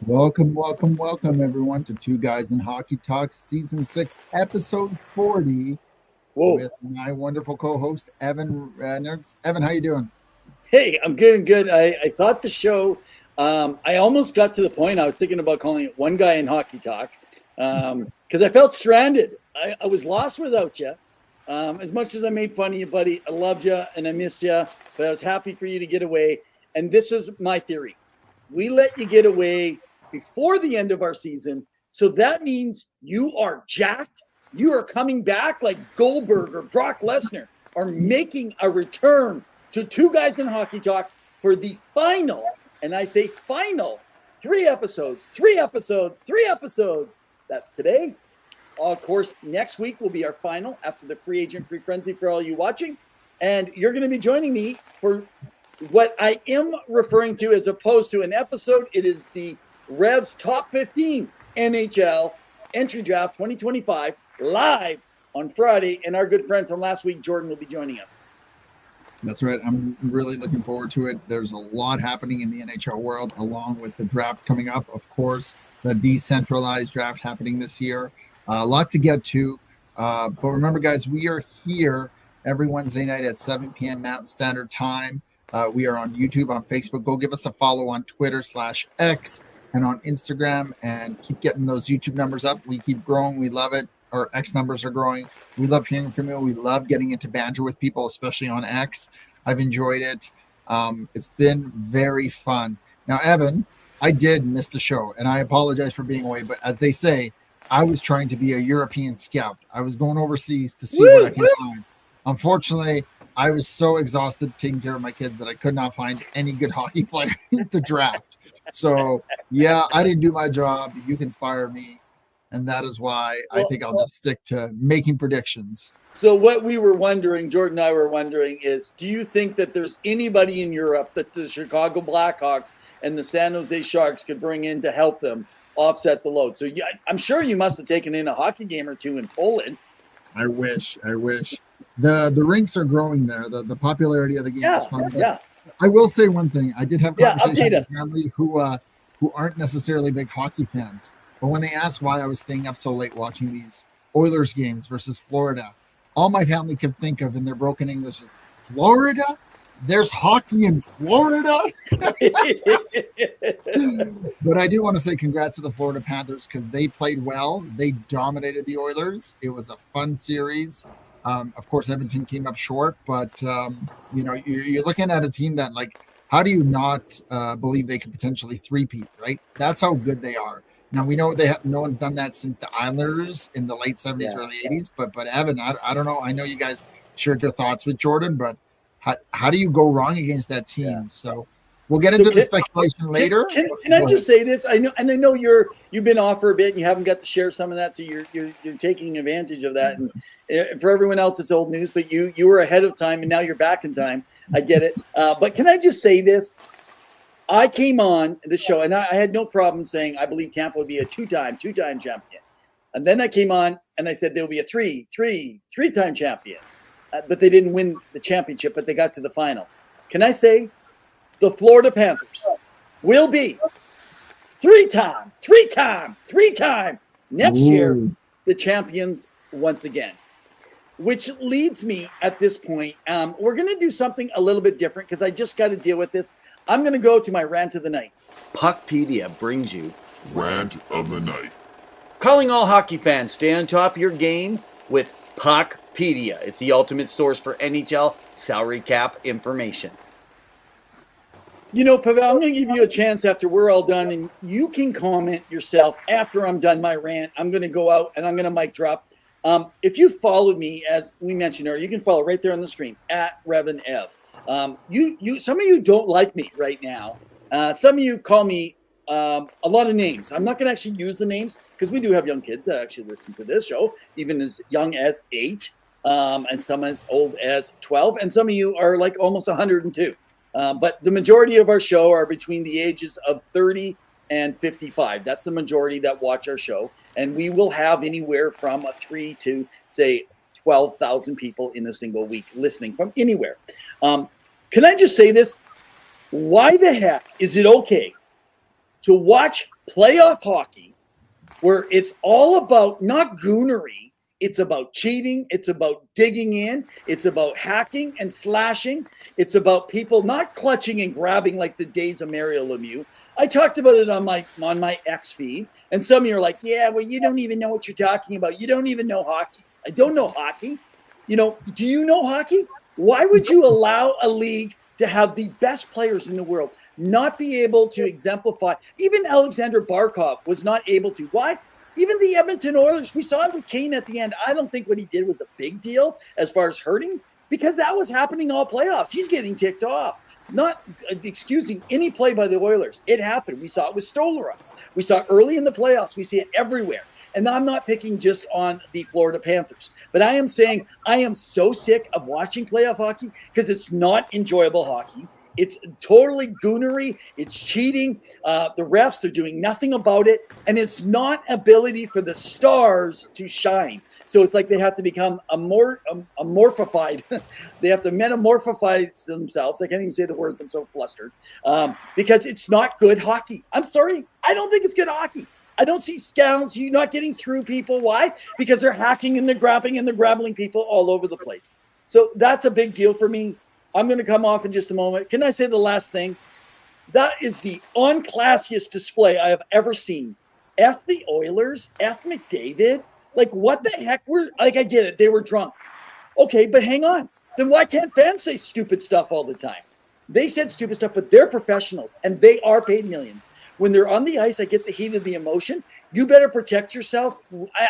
Welcome, everyone, to Two Guys in Hockey Talks, Season 6, Episode 40, Whoa. with my wonderful co-host, Evan Renaerts. Evan, how you doing? Hey, I'm good. I thought the show, I almost got to the point I was thinking about calling it One Guy in Hockey Talk because I felt stranded. I was lost without you. As much as I made fun of you, buddy, I loved you and I missed you, but I was happy for you to get away. And this is my theory. We let you get away before the end of our season. So that means you are jacked. You are coming back like Goldberg or Brock Lesnar are making a return to Two Guys in Hockey Talk for the final, and I say final, 3 episodes. That's today. Of course, next week will be our final after the free agent free frenzy for all you watching. And you're going to be joining me for what I am referring to as opposed to an episode. It is the REVS Top 15 NHL Entry Draft 2025 live on Friday. And our good friend from last week, Jordan, will be joining us. That's right. I'm really looking forward to it. There's a lot happening in the NHL world, along with the draft coming up, of course, the decentralized draft happening this year. A lot to get to. But remember, guys, we are here every Wednesday night at 7 p.m. Mountain Standard Time. We are on YouTube, on Facebook. Go give us a follow on Twitter/X and on Instagram, and keep getting those YouTube numbers up. We keep growing. We love it. Our X numbers are growing. We love hearing from you. We love getting into banter with people, especially on X. I've enjoyed it. It's been very fun. Now, Evan, I did miss the show, and I apologize for being away. But as they say, I was trying to be a European scout. I was going overseas to see what I could find. Unfortunately, I was so exhausted taking care of my kids that I could not find any good hockey players in the draft. So, yeah, I didn't do my job. You can fire me. And that is why I think I'll just stick to making predictions. So what we were wondering, Jordan and I were wondering, is do you think that there's anybody in Europe that the Chicago Blackhawks and the San Jose Sharks could bring in to help them offset the load? So yeah, I'm sure you must have taken in a hockey game or two in Poland. I wish. The rinks are growing there. The popularity of the game is fun. Yeah. I will say one thing. I did have conversations with family who aren't necessarily big hockey fans. But when they asked why I was staying up so late watching these Oilers games versus Florida, all my family could think of in their broken English is, Florida? There's hockey in Florida? But I do want to say congrats to the Florida Panthers because they played well. They dominated the Oilers. It was a fun series. Of course, Edmonton came up short, but you're looking at a team that, like, how do you not believe they could potentially three-peat, right? That's how good they are. Now, we know no one's done that since the Islanders in the late 70s, early 80s. But Evan, I don't know. I know you guys shared your thoughts with Jordan, but how do you go wrong against that team? Yeah. So we'll get into the speculation later. Can I just say this? I know you've been off for a bit and you haven't got to share some of that, so you're taking advantage of that. And for everyone else, it's old news, but you were ahead of time and now you're back in time. I get it. But can I just say this? I came on the show, and I had no problem saying I believe Tampa would be a two-time champion. And then I came on, and I said there will be a three-time champion. But they didn't win the championship, but they got to the final. Can I say the Florida Panthers will be three-time next year the champions once again? Which leads me at this point, we're going to do something a little bit different because I just got to deal with this. I'm going to go to my rant of the night. Puckpedia brings you Rant of the Night. Calling all hockey fans, stay on top of your game with Puckpedia. It's the ultimate source for NHL salary cap information. You know, Pavel, I'm going to give you a chance after we're all done, and you can comment yourself after I'm done my rant. I'm going to go out, and I'm going to mic drop. If you followed me, as we mentioned earlier, you can follow right there on the screen, at REV and EV. Some of you don't like me right now. Some of you call me a lot of names. I'm not going to actually use the names because we do have young kids that actually listen to this show, even as young as 8, and some as old as 12, and some of you are like almost 102. But the majority of our show are between the ages of 30 and 55. That's the majority that watch our show, and we will have anywhere from 3 to, say, 12,000 people in a single week listening from anywhere. Can I just say this? Why the heck is it okay to watch playoff hockey where it's all about not goonery, it's about cheating, it's about digging in, it's about hacking and slashing, it's about people not clutching and grabbing like the days of Mario Lemieux. I talked about it on my X feed, and some of you are like, yeah, well, you don't even know what you're talking about. You don't even know hockey. I don't know hockey. You know, do you know hockey? Why would you allow a league to have the best players in the world not be able to exemplify? Even Alexander Barkov was not able to. Why? Even the Edmonton Oilers, we saw it with Kane at the end. I don't think what he did was a big deal as far as hurting, because that was happening all playoffs. He's getting ticked off. Not excusing any play by the Oilers. It happened. We saw it with Stolarz. We saw it early in the playoffs. We see it everywhere. And I'm not picking just on the Florida Panthers, but I am saying I am so sick of watching playoff hockey because it's not enjoyable hockey. It's totally goonery. It's cheating. The refs are doing nothing about it. And it's not ability for the stars to shine. So it's like they have to become amorphified. They have to metamorphosize themselves. I can't even say the words. I'm so flustered. Because it's not good hockey. I'm sorry. I don't think it's good hockey. I don't see scouts. You're not getting through people. Why? Because they're hacking and they're grabbing and they're grabbling people all over the place. So that's a big deal for me. I'm going to come off in just a moment. Can I say the last thing? That is the unclassiest display I have ever seen. F the Oilers, F McDavid. Like, what the heck I get it. They were drunk. Okay, but hang on. Then why can't fans say stupid stuff all the time? They said stupid stuff, but they're professionals and they are paid millions. When they're on the ice, I get the heat of the emotion. You better protect yourself.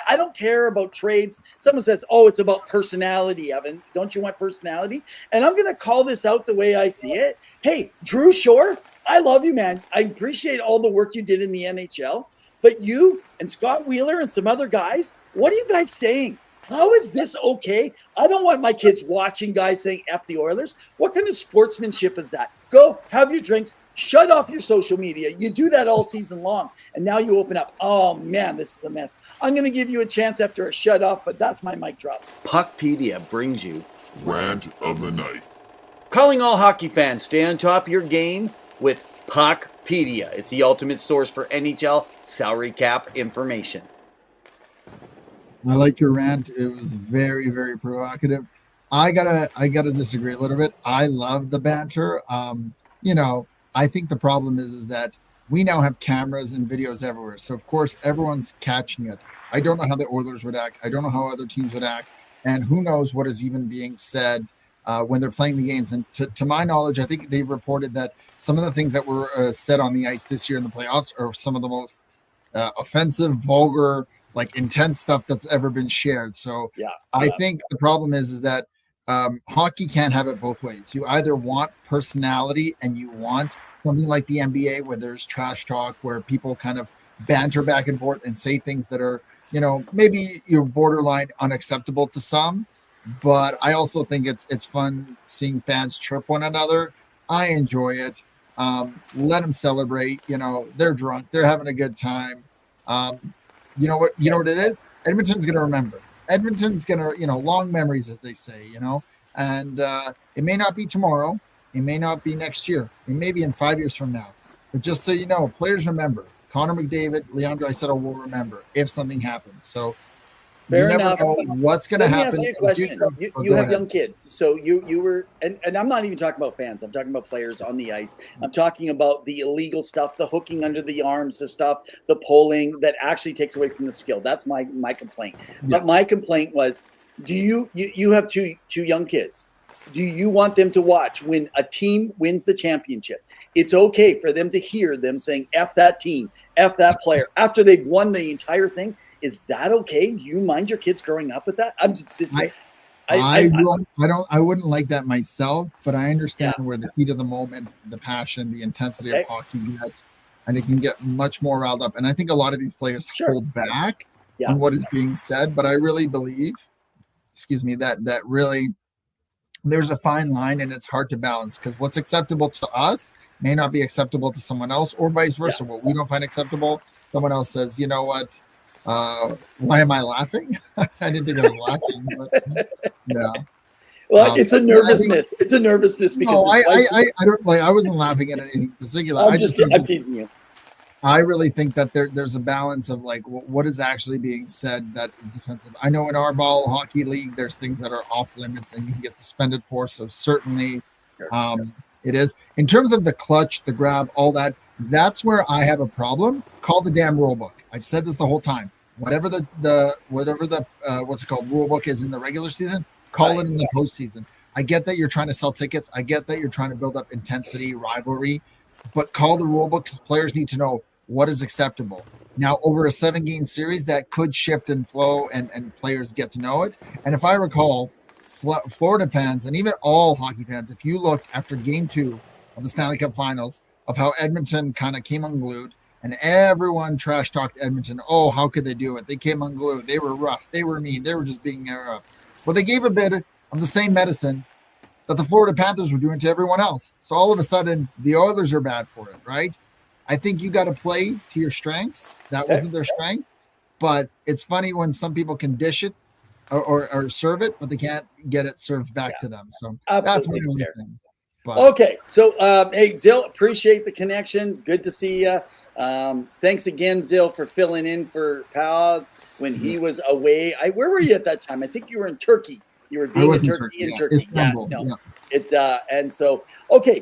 I don't care about trades. Someone says, oh, it's about personality, Evan. Don't you want personality? And I'm going to call this out the way I see it. Hey, Drew Shore, I love you, man. I appreciate all the work you did in the NHL. But you and Scott Wheeler and some other guys, what are you guys saying? How is this okay? I don't want my kids watching guys saying F the Oilers. What kind of sportsmanship is that? Go have your drinks. Shut off your social media. You do that all season long. And now you open up. Oh, man, this is a mess. I'm going to give you a chance after a shut off, but that's my mic drop. Puckpedia brings you Rant of the Night. Calling all hockey fans, stay on top of your game with Puckpedia. It's the ultimate source for NHL salary cap information. I like your rant. It was very, very provocative. I gotta disagree a little bit. I love the banter. I think the problem is that we now have cameras and videos everywhere. So of course everyone's catching it. I don't know how the Oilers would act. I don't know how other teams would act. And who knows what is even being said when they're playing the games. And to my knowledge, I think they've reported that some of the things that were said on the ice this year in the playoffs are some of the most offensive, vulgar, like intense stuff that's ever been shared. So yeah, I think the problem is that hockey can't have it both ways. You either want personality and you want something like the NBA where there's trash talk, where people kind of banter back and forth and say things that are, maybe borderline unacceptable to some. But I also think it's fun seeing fans chirp one another. I enjoy it. Let them celebrate. They're drunk. They're having a good time. You know what it is? Edmonton's going to remember. Edmonton's going to, long memories, as they say, and it may not be tomorrow. It may not be next year. It may be in 5 years from now. But just so you know, players remember. Connor McDavid, Leon Draisaitl will remember if something happens. So fair you never enough. know what's going to happen. Let me ask you a question. You have young kids. So you were, and I'm not even talking about fans. I'm talking about players on the ice. I'm talking about the illegal stuff, the hooking under the arms, the stuff, the pulling that actually takes away from the skill. That's my complaint. Yeah. But my complaint was, do you have two young kids? Do you want them to watch when a team wins the championship? It's okay for them to hear them saying F that team, F that player after they've won the entire thing. Is that okay? Do you mind your kids growing up with that? I wouldn't like that myself, but I understand where the heat of the moment, the passion, the intensity of hockey gets, and it can get much more riled up. And I think a lot of these players hold back on what is being said, but I really believe, that really there's a fine line and it's hard to balance, because what's acceptable to us may not be acceptable to someone else, or vice versa. What we don't find acceptable, someone else says, you know what? Why am I laughing? I didn't think I was laughing, but yeah. Well, it's a nervousness. It's a nervousness because I don't like. I wasn't laughing at anything particular. I'm teasing you. I really think that there's a balance of like what is actually being said that is offensive. I know in our ball hockey league, there's things that are off limits and you can get suspended for. So certainly, it is. In terms of the clutch, the grab, all that, that's where I have a problem. Call the damn rule book. I've said this the whole time. Whatever the what's it called rule book is in the regular season, call it in the postseason. I get that you're trying to sell tickets. I get that you're trying to build up intensity, rivalry, but call the rule book because players need to know what is acceptable. Now, over a 7-game series, that could shift and flow, and players get to know it. And if I recall, Florida fans and even all hockey fans, if you look after Game 2 of the Stanley Cup Finals of how Edmonton kind of came unglued, and everyone trash talked Edmonton. Oh, how could they do it? They came unglued. They were rough. They were mean. They were just being rough. Well, they gave a bit of the same medicine that the Florida Panthers were doing to everyone else. So all of a sudden, the Oilers are bad for it, right? I think you got to play to your strengths. That wasn't their strength. But it's funny when some people can dish it or serve it, but they can't get it served back to them. So that's my only thing. But, okay. So, hey, Zill, appreciate the connection. Good to see you. Thanks again, Zill, for filling in for Pawel when he was away. Where were you at that time? I think you were in Turkey. You were being in Turkey. Istanbul, and so, okay.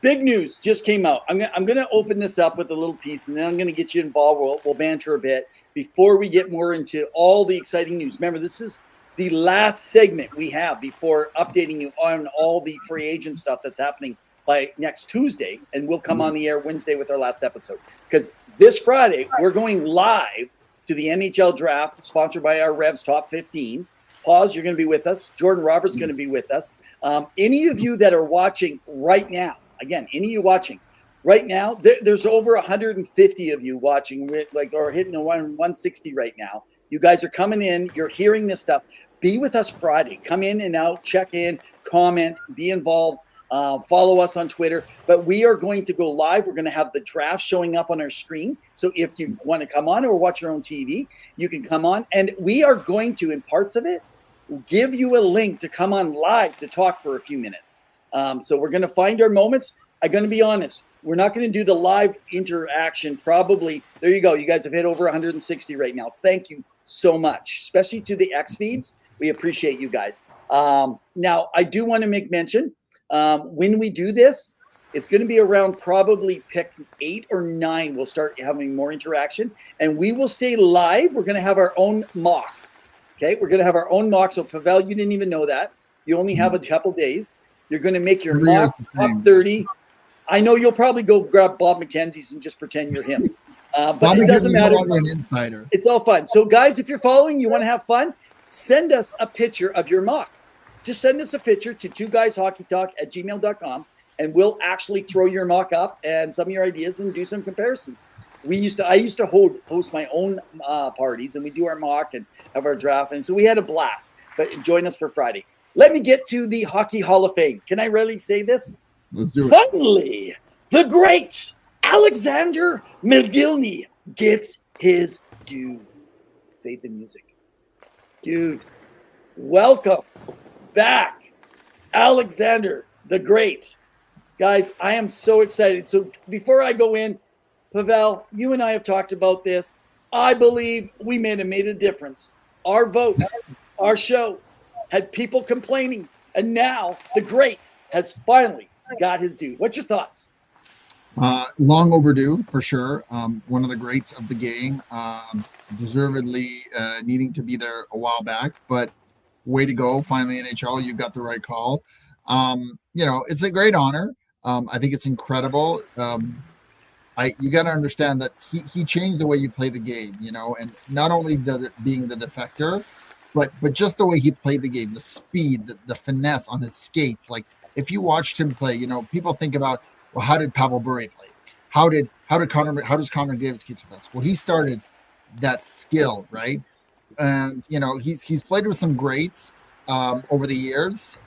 Big news just came out. I'm going to open this up with a little piece, and then I'm going to get you involved. We'll banter a bit before we get more into all the exciting news. Remember, this is the last segment we have before updating you on all the free agent stuff that's happening by next Tuesday, and we'll come on the air Wednesday with our last episode. Because this Friday, we're going live to the NHL Draft, sponsored by our REVS Top 15. Pause, you're going to be with us. Jordan Roberts is going to be with us. Any of you that are watching right now, again, any of you watching right now, there's over 150 of you watching, or hitting 160 right now. You guys are coming in. You're hearing this stuff. Be with us Friday. Come in and out, check in, comment, be involved. Follow us on Twitter. But we are going to go live. We're going to have the draft showing up on our screen. So if you want to come on or watch your own TV, you can come on. And we are going to, in parts of it, give you a link to come on live to talk for a few minutes. So we're going to find our moments. I'm going to be honest. We're not going to do the live interaction. Probably. There you go. You guys have hit over 160 right now. Thank you so much, especially to the X feeds. We appreciate you guys. Now, I do want to make mention, when we do this, it's going to be around probably pick 8 or 9. We'll start having more interaction, and we will stay live. We're going to have our own mock. Okay, we're going to have our own mock. So, Pawel, you didn't even know that. You only have a couple days. You're going to make your mock top 30. I know you'll probably go grab Bob McKenzie's and just pretend you're him. But it doesn't matter. An insider. It's all fun. So, guys, if you're following, you want to have fun, send us a picture of your mock. Just send us a picture to 2guyshockeytalk@gmail.com, and we'll actually throw your mock up and some of your ideas and do some comparisons. I used to host my own parties, and we do our mock and have our draft, and so we had a blast. But join us for Friday. Let me get to the Hockey Hall of Fame. Can I really say this? Let's do it. Finally, the great Alexander McGillney gets his due. Fade the music. Dude, welcome back, Alexander the Great. Guys, I am so excited. So before I go in, Pawel, you and I have talked about this. I believe we made a difference. Our votes, our show had people complaining, and now the Great has finally got his due. What's your thoughts? Long overdue, for sure. One of the greats of the game, deservedly needing to be there a while back, but way to go. Finally, NHL, you got the right call. It's a great honor. I think it's incredible. You got to understand that he changed the way you play the game, and not only being the defector, but just the way he played the game, the speed, the finesse on his skates. Like if you watched him play, people think about, well, how did Pavel Bure play? How does Connor Davis skate so fast? Well, he started that skill, right? And he's played with some greats over the years.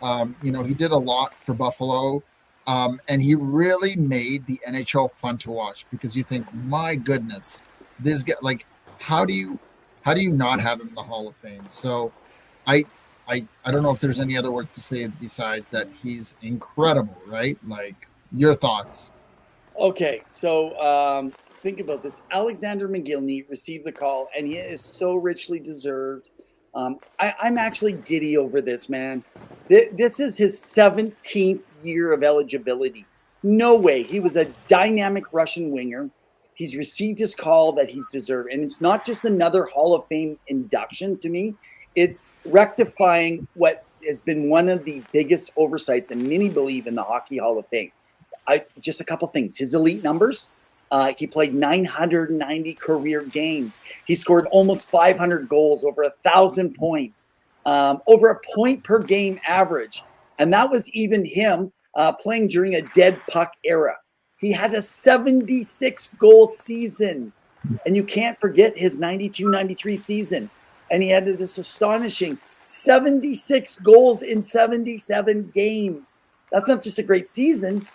He did a lot for Buffalo. And he really made the NHL fun to watch because you think, my goodness, this guy, like, how do you not have him in the Hall of Fame? So I don't know if there's any other words to say besides that he's incredible, right? Like, your thoughts. Okay, so think about this. Alexander McGillney received the call, and he is so richly deserved. I'm actually giddy over this, man. This is his 17th year of eligibility. No way. He was a dynamic Russian winger. He's received his call that he's deserved. And it's not just another Hall of Fame induction to me. It's rectifying what has been one of the biggest oversights, and many believe, in the Hockey Hall of Fame. Just a couple things. His elite numbers. He played 990 career games. He scored almost 500 goals, over 1,000 points, over a point per game average. And that was even him playing during a dead puck era. He had a 76-goal season. And you can't forget his 92-93 season. And he had this astonishing 76 goals in 77 games. That's not just a great season.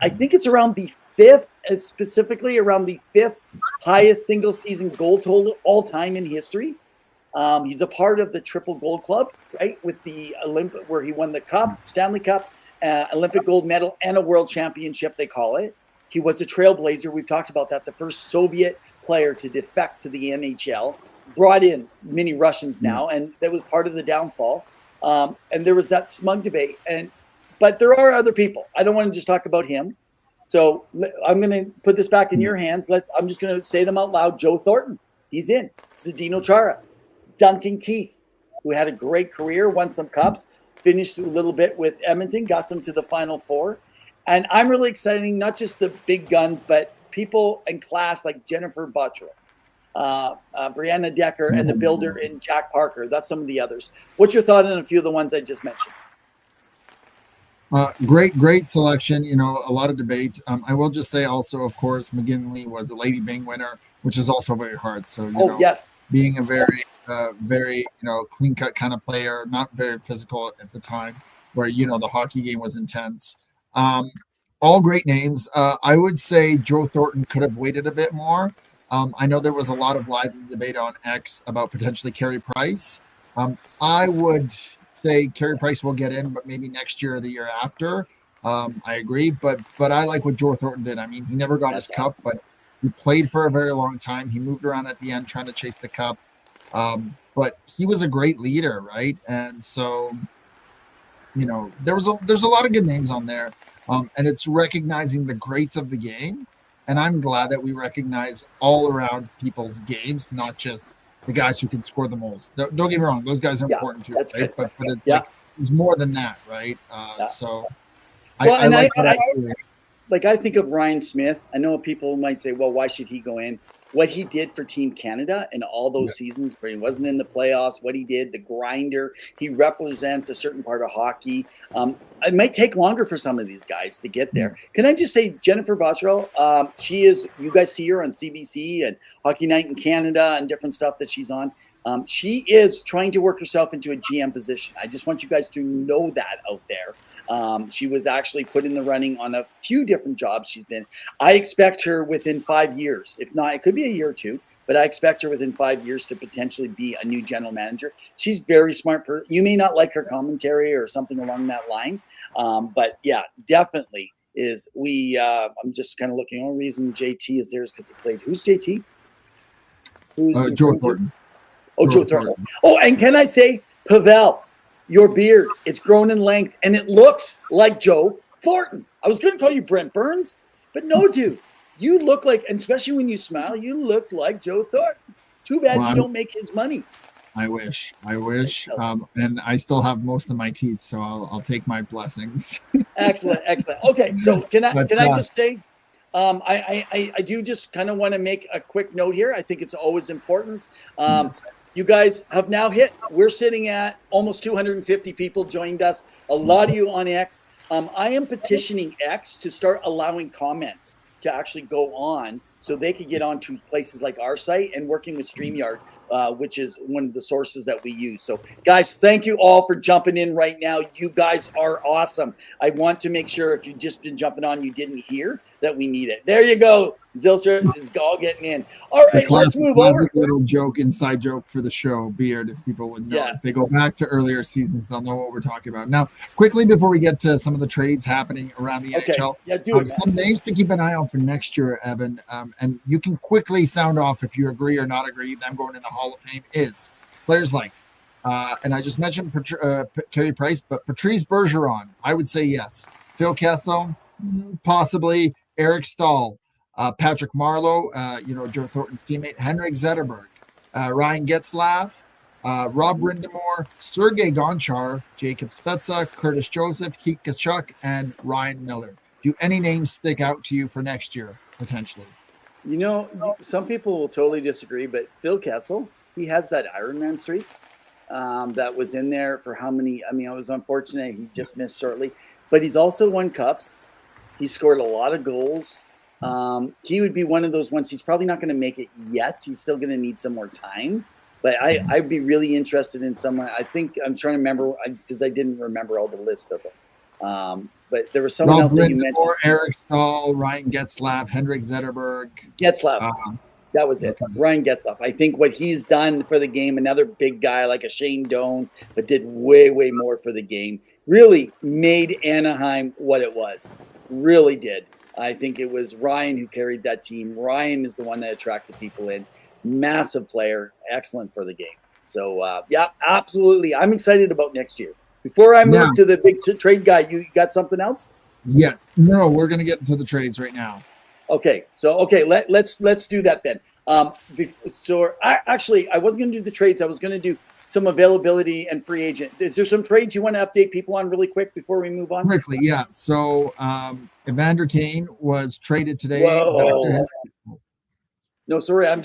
I think it's around the fifth, specifically around the fifth highest single season goal total all time in history. He's a part of the Triple Gold Club, right? With the Olympic, where he won the Cup, Stanley Cup, Olympic gold medal, and a world championship, they call it. He was a trailblazer. We've talked about that. The first Soviet player to defect to the NHL, brought in many Russians now, and that was part of the downfall. And there was that smug debate. But there are other people. I don't want to just talk about him. So I'm going to put this back in your hands. I'm just going to say them out loud. Joe Thornton, he's in. Zdeno Chara, Duncan Keith, who had a great career, won some cups, finished a little bit with Edmonton, got them to the Final Four. And I'm really excited, not just the big guns, but people in class like Jennifer Buttrell, Brianna Decker, and the builder in Jack Parker. That's some of the others. What's your thought on a few of the ones I just mentioned? Great selection. You know, a lot of debate. I will just say also, of course, McGinley was a Lady Byng winner, which is also very hard. So, you know, yes, being a very, clean cut kind of player, not very physical at the time, where, you know, the hockey game was intense. All great names. I would say Joe Thornton could have waited a bit more. I know there was a lot of lively debate on X about potentially Carey Price. I would say Carey Price will get in, but maybe next year or the year after. I agree, but I like what Joe Thornton did. I mean, he never got his cup, but he played for a very long time. He moved around at the end trying to chase the cup, but he was a great leader, right? And so, you know, there's a lot of good names on there, and it's recognizing the greats of the game. And I'm glad that we recognize all around people's games, not just the guys who can score the most. Don't get me wrong; those guys are important too, right? But it's like there's more than that, right? So, I think of Ryan Smith. I know people might say, "Well, why should he go in?" What he did for Team Canada in all those seasons where he wasn't in the playoffs, what he did, the grinder, he represents a certain part of hockey. It might take longer for some of these guys to get there. Can I just say Jennifer Bottrell, she is, you guys see her on CBC and Hockey Night in Canada and different stuff that she's on. She is trying to work herself into a GM position. I just want you guys to know that out there. She was actually put in the running on a few different jobs she's been. I expect her within 5 years. If not, it could be a year or two, but I expect her within 5 years to potentially be a new general manager. She's very smart. You may not like her commentary or something along that line, but yeah, definitely is. I'm just kind of looking. The only reason JT is there is because he played. Who's JT? Joe Thornton. Oh, Joe Thornton. Oh, and can I say, Pawel, your beard, it's grown in length, and it looks like Joe Thornton. I was going to call you Brent Burns, but no, dude. You look like, and especially when you smile, you look like Joe Thornton. Too bad you don't make his money. I wish. And I still have most of my teeth, so I'll take my blessings. Excellent. Okay, so can I just say, I do just kind of want to make a quick note here. I think it's always important. You guys have now we're sitting at almost 250 people joined us. A lot of you on X. I am petitioning X to start allowing comments to actually go on so they could get onto places like our site and working with StreamYard, which is one of the sources that we use. So guys, thank you all for jumping in right now. You guys are awesome. I want to make sure if you've just been jumping on, you didn't hear that we need it. There you go. Zilstra is all getting in. All right, let's move over. Little joke, inside joke for the show, Beard, if people would know. Yeah. If they go back to earlier seasons, they'll know what we're talking about. Now, quickly before we get to some of the trades happening around the NHL, yeah, do it, some names to keep an eye on for next year, Evan, and you can quickly sound off if you agree or not agree. Them going in the Hall of Fame is players like, and I just mentioned Carey Price, but Patrice Bergeron, I would say yes. Phil Kessel, possibly. Eric Stahl. Patrick Marleau, Joe Thornton's teammate, Henrik Zetterberg, Ryan Getzlaf, Rob Rindamore, Sergei Gonchar, Jacob Spezza, Curtis Joseph, Keith Kachuk, and Ryan Miller. Do any names stick out to you for next year, potentially? Some people will totally disagree, but Phil Kessel, he has that Ironman streak that was in there for how many? I mean, it was unfortunate. He just missed shortly, but he's also won cups. He scored a lot of goals. He would be one of those ones. He's probably not going to make it yet. He's still going to need some more time. But I'd be really interested in someone. I think I'm trying to remember because I didn't remember all the list of them. But there was someone else that you mentioned. Eric Stahl, Ryan Getzlaf, Henrik Zetterberg. Getzlaf. That was it. Ryan Getzlaf. I think what he's done for the game, another big guy like a Shane Doan, but did way, way more for the game. Really made Anaheim what it was. Really did. I think it was Ryan who carried that team. Ryan is the one that attracted people in. Massive player, excellent for the game. So, yeah, absolutely. I'm excited about next year. Before I move to the big trade guy, you got something else? Yes. No, we're going to get into the trades right now. Okay. So, let's do that then. I wasn't going to do the trades. I was going to do some availability and free agent. Is there some trades you want to update people on really quick before we move on? Quickly, yeah. So Evander Kane was traded today. Whoa. No, sorry, I'm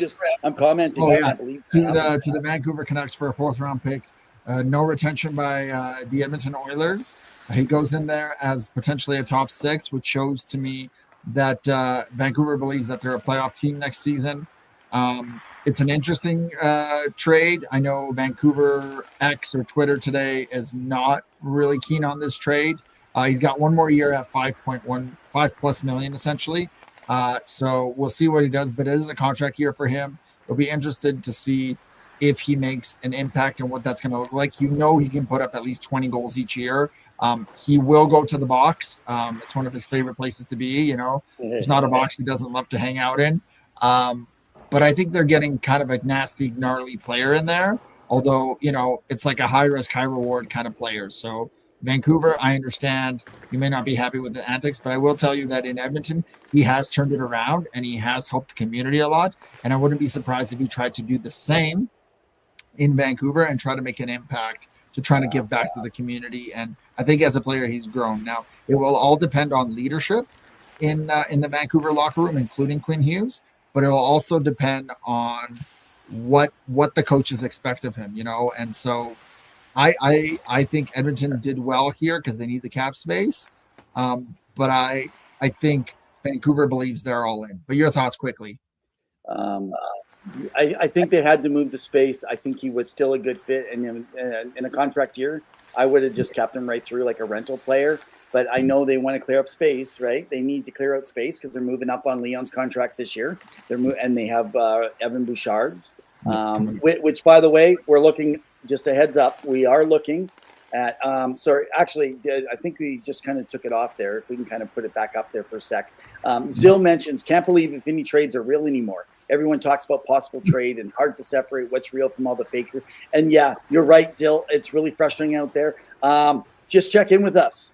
commenting. I can't believe that. To the Vancouver Canucks for a 4th-round pick. No retention by the Edmonton Oilers. He goes in there as potentially a top 6, which shows to me that Vancouver believes that they're a playoff team next season. It's an interesting trade. I know Vancouver X or Twitter today is not really keen on this trade. He's got one more year at $5+ million essentially. So we'll see what he does, but it is a contract year for him. We'll be interested to see if he makes an impact and what that's going to look like. He can put up at least 20 goals each year. He will go to the box. It's one of his favorite places to be. There's not a box he doesn't love to hang out in. But I think they're getting kind of a nasty, gnarly player in there. Although, it's like a high risk, high reward kind of player. So Vancouver, I understand you may not be happy with the antics, but I will tell you that in Edmonton, he has turned it around and he has helped the community a lot. And I wouldn't be surprised if he tried to do the same in Vancouver and try to make an impact to try to give back to the community. And I think as a player, he's grown. Now, it will all depend on leadership in the Vancouver locker room, including Quinn Hughes. But it will also depend on what the coaches expect of him, And so I think Edmonton did well here because they need the cap space. But I think Vancouver believes they're all in. But your thoughts quickly. I think they had to move the space. I think he was still a good fit. And in a contract year, I would have just kept him right through like a rental player. But I know they want to clear up space, right? They need to clear out space because they're moving up on Leon's contract this year. And they have Evan Bouchard's, which, by the way, we're looking, just a heads up, we are looking at, I think we just kind of took it off there. If we can kind of put it back up there for a sec. Zill mentions, can't believe if any trades are real anymore. Everyone talks about possible trade and hard to separate what's real from all the faker. And yeah, you're right, Zill. It's really frustrating out there. Just check in with us.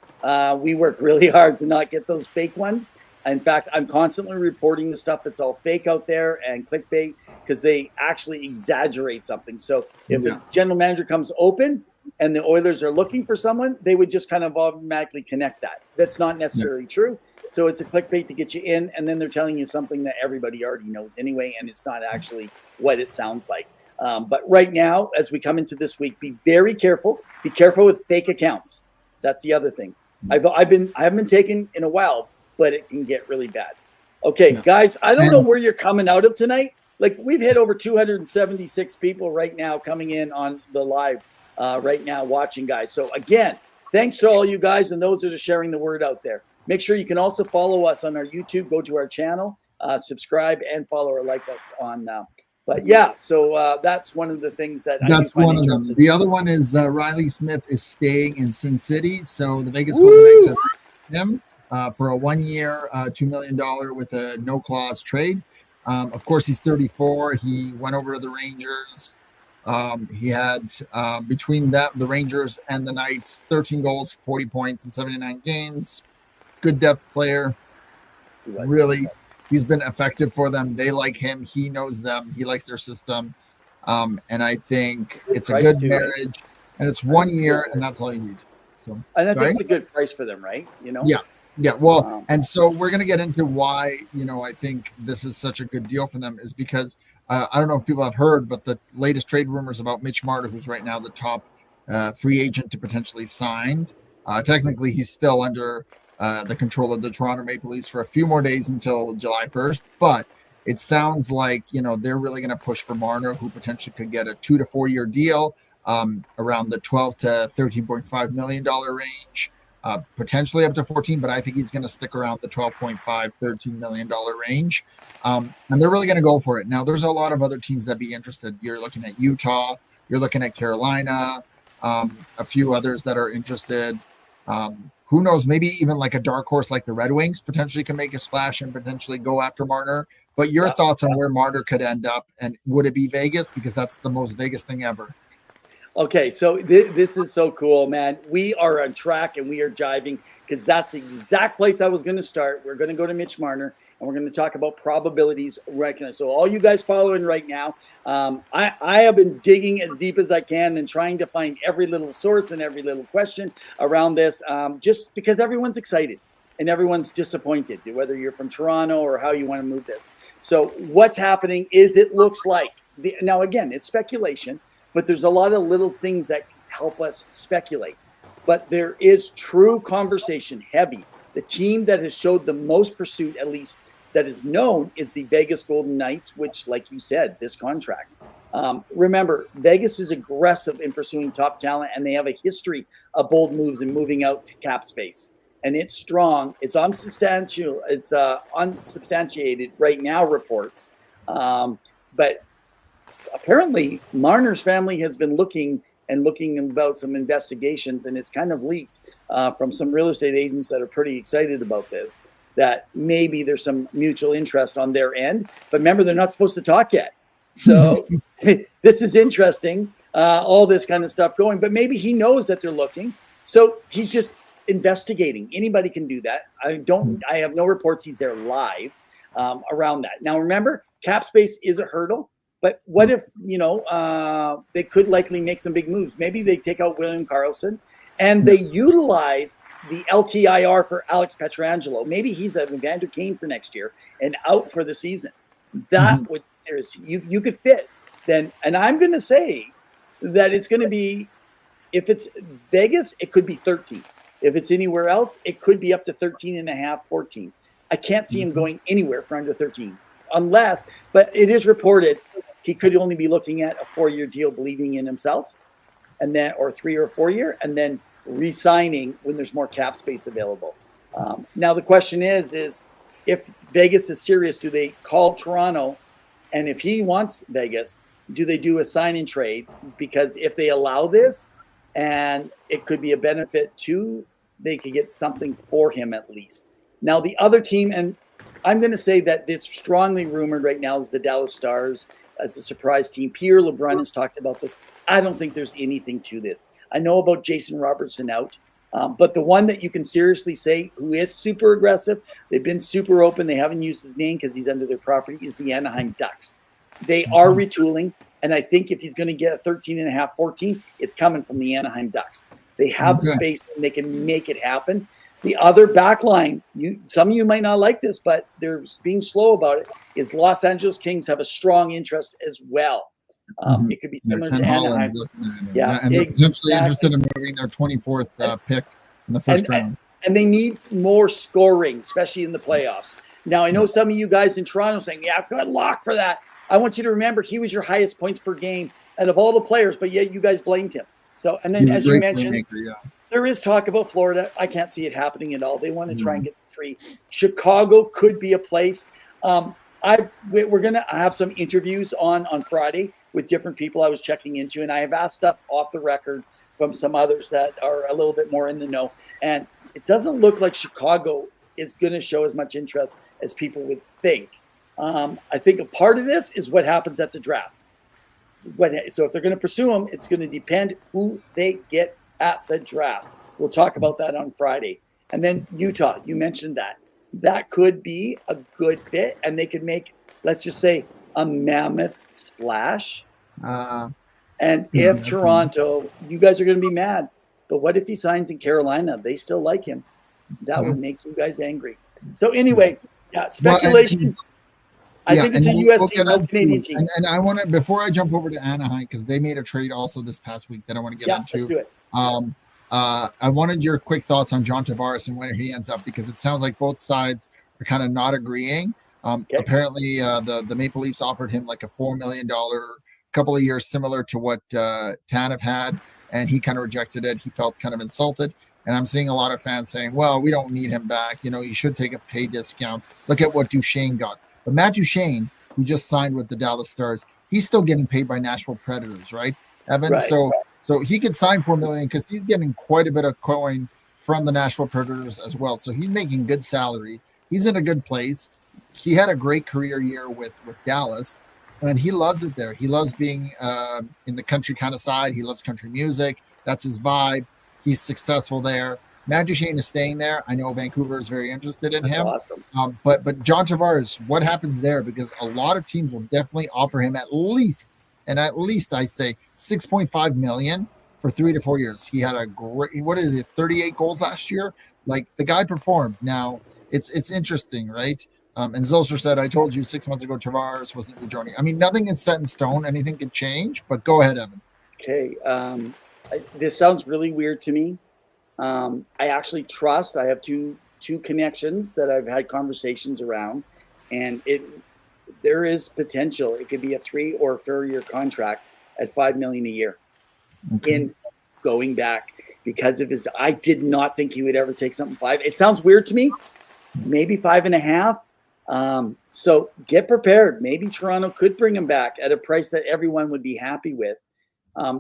We work really hard to not get those fake ones. In fact, I'm constantly reporting the stuff that's all fake out there and clickbait because they actually exaggerate something. So if a general manager comes open and the Oilers are looking for someone, they would just kind of automatically connect that. That's not necessarily true. So it's a clickbait to get you in, and then they're telling you something that everybody already knows anyway, and it's not actually what it sounds like. But right now, as we come into this week, be very careful. Be careful with fake accounts. That's the other thing. I haven't been taken in a while, but it can get really bad. Okay, guys, I don't know where you're coming out of tonight. Like, we've hit over 276 people right now coming in on the live right now watching, guys. So again, thanks to all you guys and those that are sharing the word out there. Make sure you can also follow us on our YouTube. Go to our channel. subscribe and follow or like us on. But yeah, so that's one of the things that That's I do find one of them. interesting. The other one is Riley Smith is staying in Sin City, so the Vegas Golden Knights have him for a 1 year, $2 million with a no clause trade. Of course, he's 34. He went over to the Rangers. He had between the Rangers and the Knights 13 goals, 40 points in 79 games. Good depth player. Really, he's been effective for them. They like him. He knows them. He likes their system. And I think it's a good marriage. And it's 1 year, and that's all you need. So, and I think it's a good price for them, right? You know? Yeah. Yeah. Well, and so we're going to get into why, I think this is such a good deal for them is because I don't know if people have heard, but the latest trade rumors about Mitch Marner, who's right now the top free agent to potentially sign. Technically, he's still under the control of the Toronto Maple Leafs for a few more days until July 1st. But it sounds like, they're really going to push for Marner, who potentially could get a 2 to 4 year deal around the $12 to $13.5 million range. Potentially up to 14, but I think he's going to stick around the 12.5, $13 million range. And they're really going to go for it. Now, there's a lot of other teams that be interested. You're looking at Utah, you're looking at Carolina, a few others that are interested. Who knows, maybe even like a dark horse like the Red Wings potentially can make a splash and potentially go after Marner. But your thoughts on where Marner could end up, and would it be Vegas? Because that's the most Vegas thing ever. Okay, so this is so cool, man. We are on track and we are jiving because that's the exact place I was going to start. We're going to go to Mitch Marner and we're going to talk about probabilities right now. So all you guys following right now, I have been digging as deep as I can and trying to find every little source and every little question around this, just because everyone's excited and everyone's disappointed, whether you're from Toronto or how you want to move this. So what's happening is it looks like, now again, it's speculation, but there's a lot of little things that help us speculate. But there is true conversation, heavy. The team that has showed the most pursuit, at least that is known, is the Vegas Golden Knights, which, like you said, this contract. Remember, Vegas is aggressive in pursuing top talent, and they have a history of bold moves and moving out to cap space. And it's strong. It's unsubstantial. It's unsubstantiated right now, reports. But apparently, Marner's family has been looking about some investigations, and it's kind of leaked from some real estate agents that are pretty excited about this, that maybe there's some mutual interest on their end. But remember, they're not supposed to talk yet. So this is interesting, all this kind of stuff going. But maybe he knows that they're looking. So he's just investigating. Anybody can do that. I have no reports he's there live around that. Now, remember, cap space is a hurdle. But what if, they could likely make some big moves? Maybe they take out William Karlsson and they utilize the LTIR for Alex Pietrangelo. Maybe he's a Evander Kane for next year and out for the season. That would seriously, you could fit then. And I'm going to say that it's going to be, if it's Vegas, it could be 13. If it's anywhere else, it could be up to 13 and a half, 14. I can't see him going anywhere for under 13 unless, but it is reported he could only be looking at a 4 year deal, believing in himself, and then, or 3 or 4 year, and then re-signing when there's more cap space available. Now the question is if Vegas is serious, do they call Toronto? And if he wants Vegas, do they do a sign and trade? Because if they allow this, and it could be a benefit to, they could get something for him at least. Now the other team, and I'm going to say that it's strongly rumored right now, is the Dallas Stars as a surprise team. Pierre LeBrun has talked about this. I don't think there's anything to this. I know about Jason Robertson out, but the one that you can seriously say who is super aggressive, they've been super open, they haven't used his name because he's under their property, is the Anaheim Ducks. They are retooling, and I think if he's going to get a 13 and a half, 14, it's coming from the Anaheim Ducks. They have the space and they can make it happen. The other back line, some of you might not like this, but they're being slow about it, is Los Angeles Kings have a strong interest as well. It could be similar to Anaheim. Yeah, and they're potentially interested in moving their 24th pick in the first round. And they need more scoring, especially in the playoffs. Now, I know some of you guys in Toronto saying, yeah, good luck for that. I want you to remember he was your highest points per game out of all the players, but yet you guys blamed him. So, and then as you mentioned, there is talk about Florida. I can't see it happening at all. They want to try and get the 3. Chicago could be a place. We're going to have some interviews on Friday with different people I was checking into, and I have asked stuff off the record from some others that are a little bit more in the know. And it doesn't look like Chicago is going to show as much interest as people would think. I think a part of this is what happens at the draft. So if they're going to pursue him, it's going to depend who they get at the draft. We'll talk about that on Friday. And then Utah, you mentioned that. That could be a good fit, and they could make, let's just say, a mammoth splash. And if Toronto, you guys are going to be mad, but what if he signs in Carolina? They still like him. That would make you guys angry. So anyway, speculation. I think it's a U.S. team, no Canadian team. And I want to, before I jump over to Anaheim, because they made a trade also this past week that I want to get into. Let's do it. I wanted your quick thoughts on John Tavares and where he ends up, because it sounds like both sides are kind of not agreeing. Apparently, the Maple Leafs offered him like a $4 million couple of years, similar to what Tanev had, and he kind of rejected it. He felt kind of insulted. And I'm seeing a lot of fans saying, well, we don't need him back. You know, you should take a pay discount. Look at what Duchesne got. But Matt Duchesne, who just signed with the Dallas Stars, he's still getting paid by Nashville Predators, right, Evan? Right. So he could sign $4 million because he's getting quite a bit of coin from the Nashville Predators as well. So he's making good salary. He's in a good place. He had a great career year with Dallas, and he loves it there. He loves being in the country kind of side. He loves country music. That's his vibe. He's successful there. Matt Duchesne is staying there. I know Vancouver is very interested in him. Awesome. But John Tavares, what happens there? Because a lot of teams will definitely offer him at least I say $6.5 million for 3 to 4 years. He had a great, 38 goals last year. Like, the guy performed. Now it's interesting, right? And Zilcher said, I told you 6 months ago Tavares wasn't rejoining. I mean, nothing is set in stone. Anything can change. But go ahead, Evan. Okay. This sounds really weird to me. I actually trust. I have two connections that I've had conversations around, and there is potential. It could be a 3 or 4 year contract at $5 million a year. In going back because of his. I did not think he would ever take something 5. It sounds weird to me. Maybe 5.5. So get prepared. Maybe Toronto could bring him back at a price that everyone would be happy with.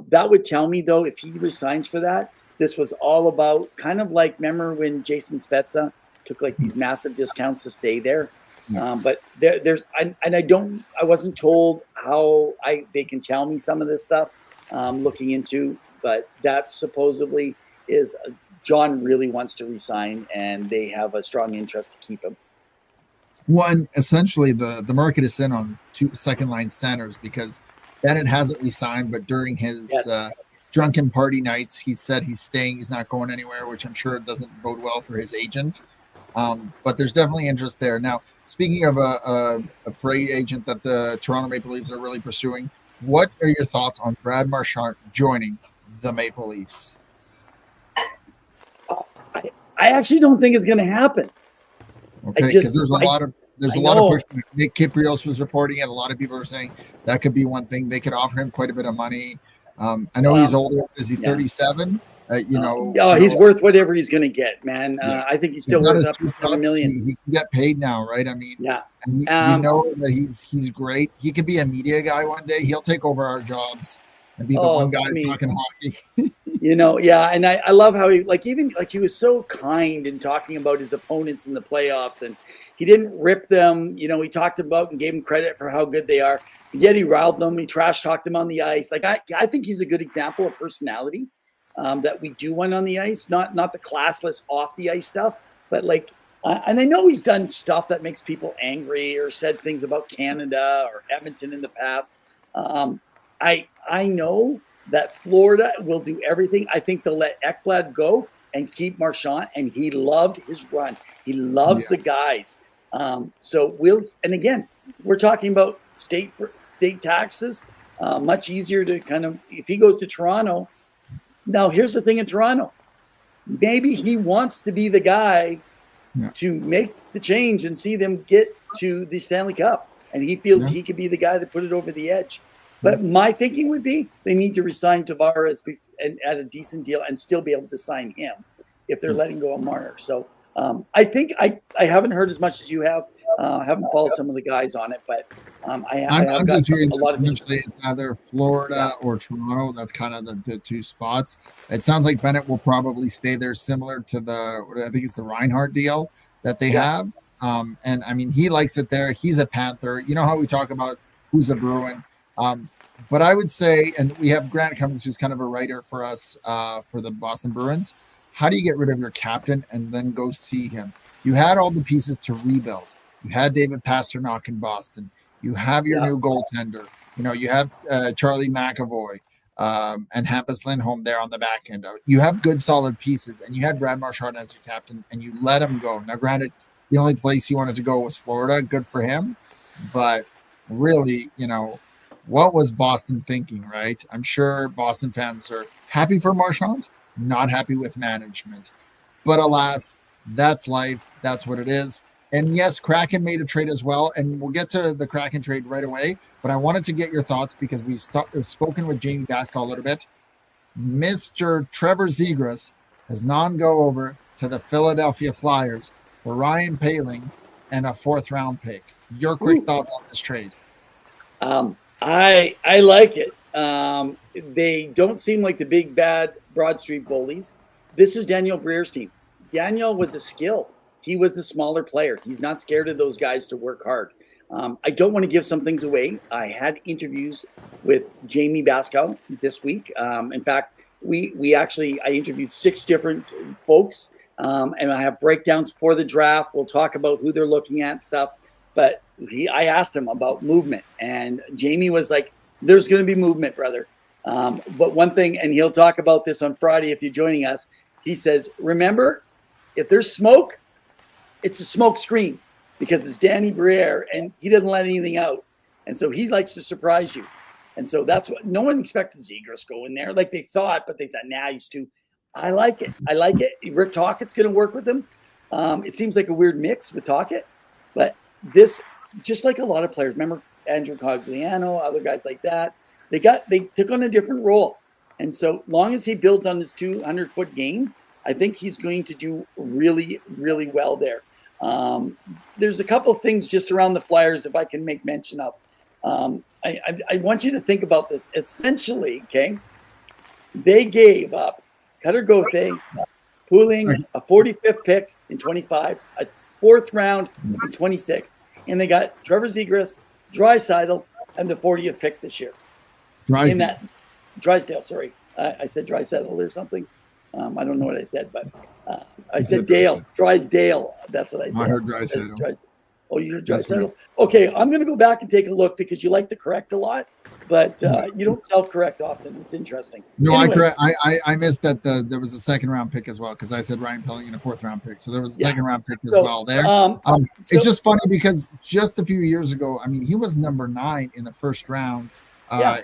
That would tell me, though, if he resigns for that, this was all about kind of like, remember when Jason Spezza took like these massive discounts to stay there? But I wasn't told how they can tell me some of this stuff looking into, but that supposedly is John really wants to resign, and they have a strong interest to keep him. One, essentially the market is in on 2 second line centers because Bennett hasn't resigned, but during his drunken party nights, he said he's staying, he's not going anywhere, which I'm sure doesn't bode well for his agent. But there's definitely interest there. Now, speaking of a free agent that the Toronto Maple Leafs are really pursuing, what are your thoughts on Brad Marchand joining the Maple Leafs? I actually don't think it's going to happen. Okay, because there's a lot of push. Nick Kiprios was reporting it. A lot of people are saying that could be one thing. They could offer him quite a bit of money. I know he's older. Is he 37? He's worth whatever he's going to get, man. I think he's still worth up to $7 million. He can get paid now, right? I mean, and you know that he's great. He could be a media guy one day. He'll take over our jobs and be the one guy talking hockey. And I love how he he was so kind in talking about his opponents in the playoffs, and he didn't rip them. He talked about and gave them credit for how good they are. Yet he riled them. He trash talked them on the ice. Like I think he's a good example of personality that we do want on the ice. Not the classless off the ice stuff, but and I know he's done stuff that makes people angry or said things about Canada or Edmonton in the past. I know that Florida will do everything. I think they'll let Ekblad go and keep Marchand, and he loved his run. He loves the guys. And again, we're talking about state taxes, much easier to kind of, if he goes to Toronto. Now, here's the thing in Toronto. Maybe he wants to be the guy to make the change and see them get to the Stanley Cup. And he feels he could be the guy to put it over the edge. But my thinking would be they need to resign Tavares and at a decent deal and still be able to sign him if they're letting go of Marner. So I think I haven't heard as much as you have. I haven't followed some of the guys on it, but I have I'm got just hearing a lot of eventually it's either Florida or Toronto. That's kind of the two spots. It sounds like Bennett will probably stay there, similar to I think it's the Reinhardt deal that they have. And I mean, he likes it there. He's a Panther. You know how we talk about who's a Bruin. But I would say, and we have Grant Cummings, who's kind of a writer for us for the Boston Bruins. How do you get rid of your captain and then go see him? You had all the pieces to rebuild. You had David Pastrnak in Boston. You have your new goaltender. You know, you have Charlie McAvoy and Hampus Lindholm there on the back end. You have good, solid pieces, and you had Brad Marchand as your captain, and you let him go. Now, granted, the only place he wanted to go was Florida. Good for him. But really, you know, what was Boston thinking, right? I'm sure Boston fans are happy for Marchand, not happy with management. But alas, that's life. That's what it is. And yes, Kraken made a trade as well, and we'll get to the Kraken trade right away. But I wanted to get your thoughts because we've spoken with Jamie Gaskell a little bit. Mr. Trevor Zegras has go over to the Philadelphia Flyers for Ryan Poehling and a 4th-round pick. Your quick thoughts on this trade? I like it. They don't seem like the big bad Broad Street bullies. This is Daniel Briere's team. Daniel was a skill. He was a smaller player. He's not scared of those guys to work hard. I don't want to give some things away. I had interviews with Jamie Gaskell this week. In fact, I interviewed 6 different folks, and I have breakdowns for the draft. We'll talk about who they're looking at and stuff. But I asked him about movement, and Jamie was like, "There's going to be movement, brother." But one thing, and he'll talk about this on Friday if you're joining us. He says, "Remember, if there's smoke, it's a smoke screen because it's Danny Briere, and he doesn't let anything out, and so he likes to surprise you." And so that's what no one expected Zegras go in there like they thought, but they thought, "Nah, he's too." I like it. I like it. Rick Tocchet's going to work with him. It seems like a weird mix with Tocchet, but this, just like a lot of players, remember Andrew Cogliano, other guys like that, they took on a different role. And so long as he builds on his 200-foot game, I think he's going to do really, really well there. There's a couple of things just around the Flyers, if I can make mention of. I want you to think about this. Essentially, okay, they gave up Cutter Gauthier, Poehling, a 45th pick in 25, a 4th round in 26, and they got Trevor Zegras, Draisaitl, and the 40th pick this year. Drysdale, sorry. I said Draisaitl or something. I don't know what I said, but I said Dale. Drysdale. That's what I said. I heard Draisaitl. Oh, you heard Draisaitl? Okay, I'm going to go back and take a look because you like to correct a lot, but you don't self-correct often. It's interesting. No, anyway, I missed that there was a 2nd-round pick as well because I said Ryan Poehling and a 4th-round pick. So there was a 2nd-round pick as well there. It's just funny because just a few years ago, I mean, he was number 9 in the 1st round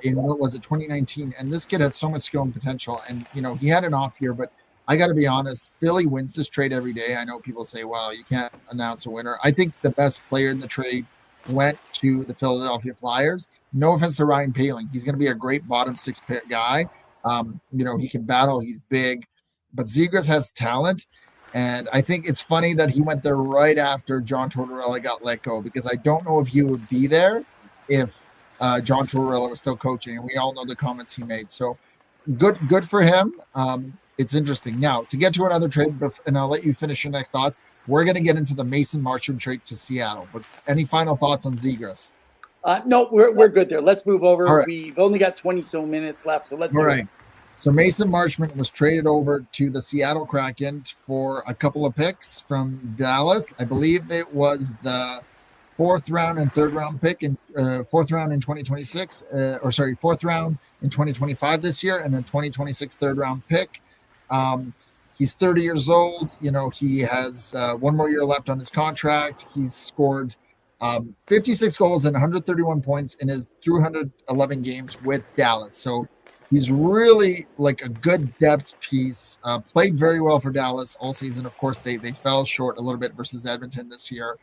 in, what was it, 2019. And this kid had so much skill and potential. And, you know, he had an off year, but I got to be honest, Philly wins this trade every day. I know people say, well, you can't announce a winner. I think the best player in the trade went to the Philadelphia Flyers. No offense to Ryan Poehling. He's going to be a great bottom 6 pick guy. You know, he can battle. He's big. But Zegras has talent. And I think it's funny that he went there right after John Tortorella got let go because I don't know if he would be there if John Tortorella was still coaching. And we all know the comments he made. So good for him. It's interesting. Now, to get to another trade, and I'll let you finish your next thoughts, we're going to get into the Mason Marchand trade to Seattle. But any final thoughts on Zegras? No, we're good there. Let's move over. Right. We've only got 20 so minutes left, so let's. All right. So Mason Marchand was traded over to the Seattle Kraken for a couple of picks from Dallas. I believe it was the 4th round and 3rd round pick in 4th round in 2026, 4th round in 2025 this year, and a 2026 3rd round pick. He's 30 years old. You know, he has 1 more year left on his contract. He's scored 56 goals and 131 points in his 311 games with Dallas. So he's really like a good depth piece. Played very well for Dallas all season. Of course, they fell short a little bit versus Edmonton this year,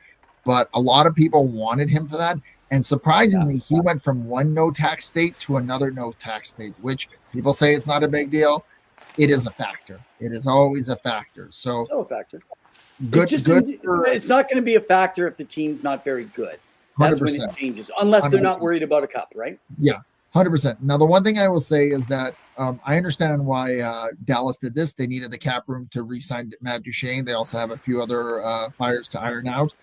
but a lot of people wanted him for that. And surprisingly, he went from one no-tax state to another no-tax state, which people say it's not a big deal. It is a factor. It is always a factor. So a factor. good. It's not going to be a factor if the team's not very good. That's 100%. when it changes, unless they're not 100%. worried about a cup, right? Yeah, 100%. Now, the one thing I will say is that I understand why Dallas did this. They needed the cap room to re-sign Matt Duchene. They also have a few other fires to iron out,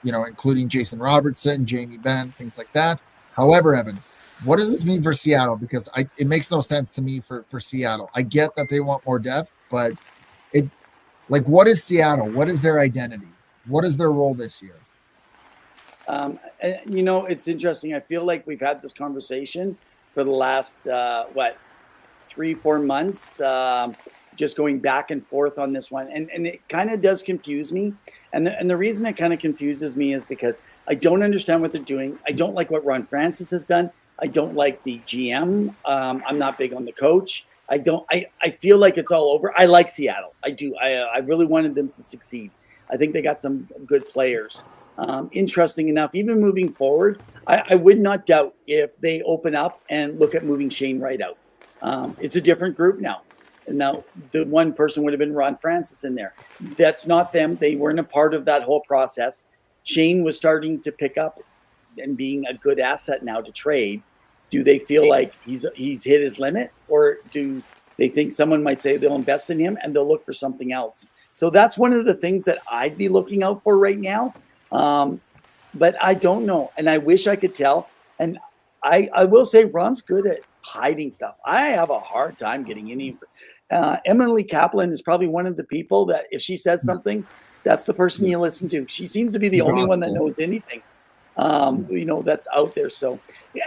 including Jason Robertson, Jamie Benn, things like that. However, Evan, what does this mean for Seattle? Because it makes no sense to me for Seattle. I get that they want more depth, but what is Seattle? What is their identity? What is their role this year? It's interesting. I feel like we've had this conversation for the last 3-4 months, just going back and forth on this one, and it kind of does confuse me. And the reason it kind of confuses me is because I don't understand what they're doing. I don't like what Ron Francis has done. I don't like the GM. I'm not big on the coach. I feel like it's all over. I like Seattle. I do. I really wanted them to succeed. I think they got some good players. Interesting enough, even moving forward, I would not doubt if they open up and look at moving Shane Wright out. It's a different group now. And now the one person would have been Ron Francis in there. That's not them. They weren't a part of that whole process. Shane was starting to pick up and being a good asset now to trade. Do they feel like he's hit his limit, or do they think someone might say they'll invest in him and they'll look for something else? So that's one of the things that I'd be looking out for right now. But I don't know. And I wish I could tell. And I will say Ron's good at hiding stuff. I have a hard time getting any. Emily Kaplan is probably one of the people that if she says something, that's the person you listen to. She seems to be the only one that knows anything, that's out there. So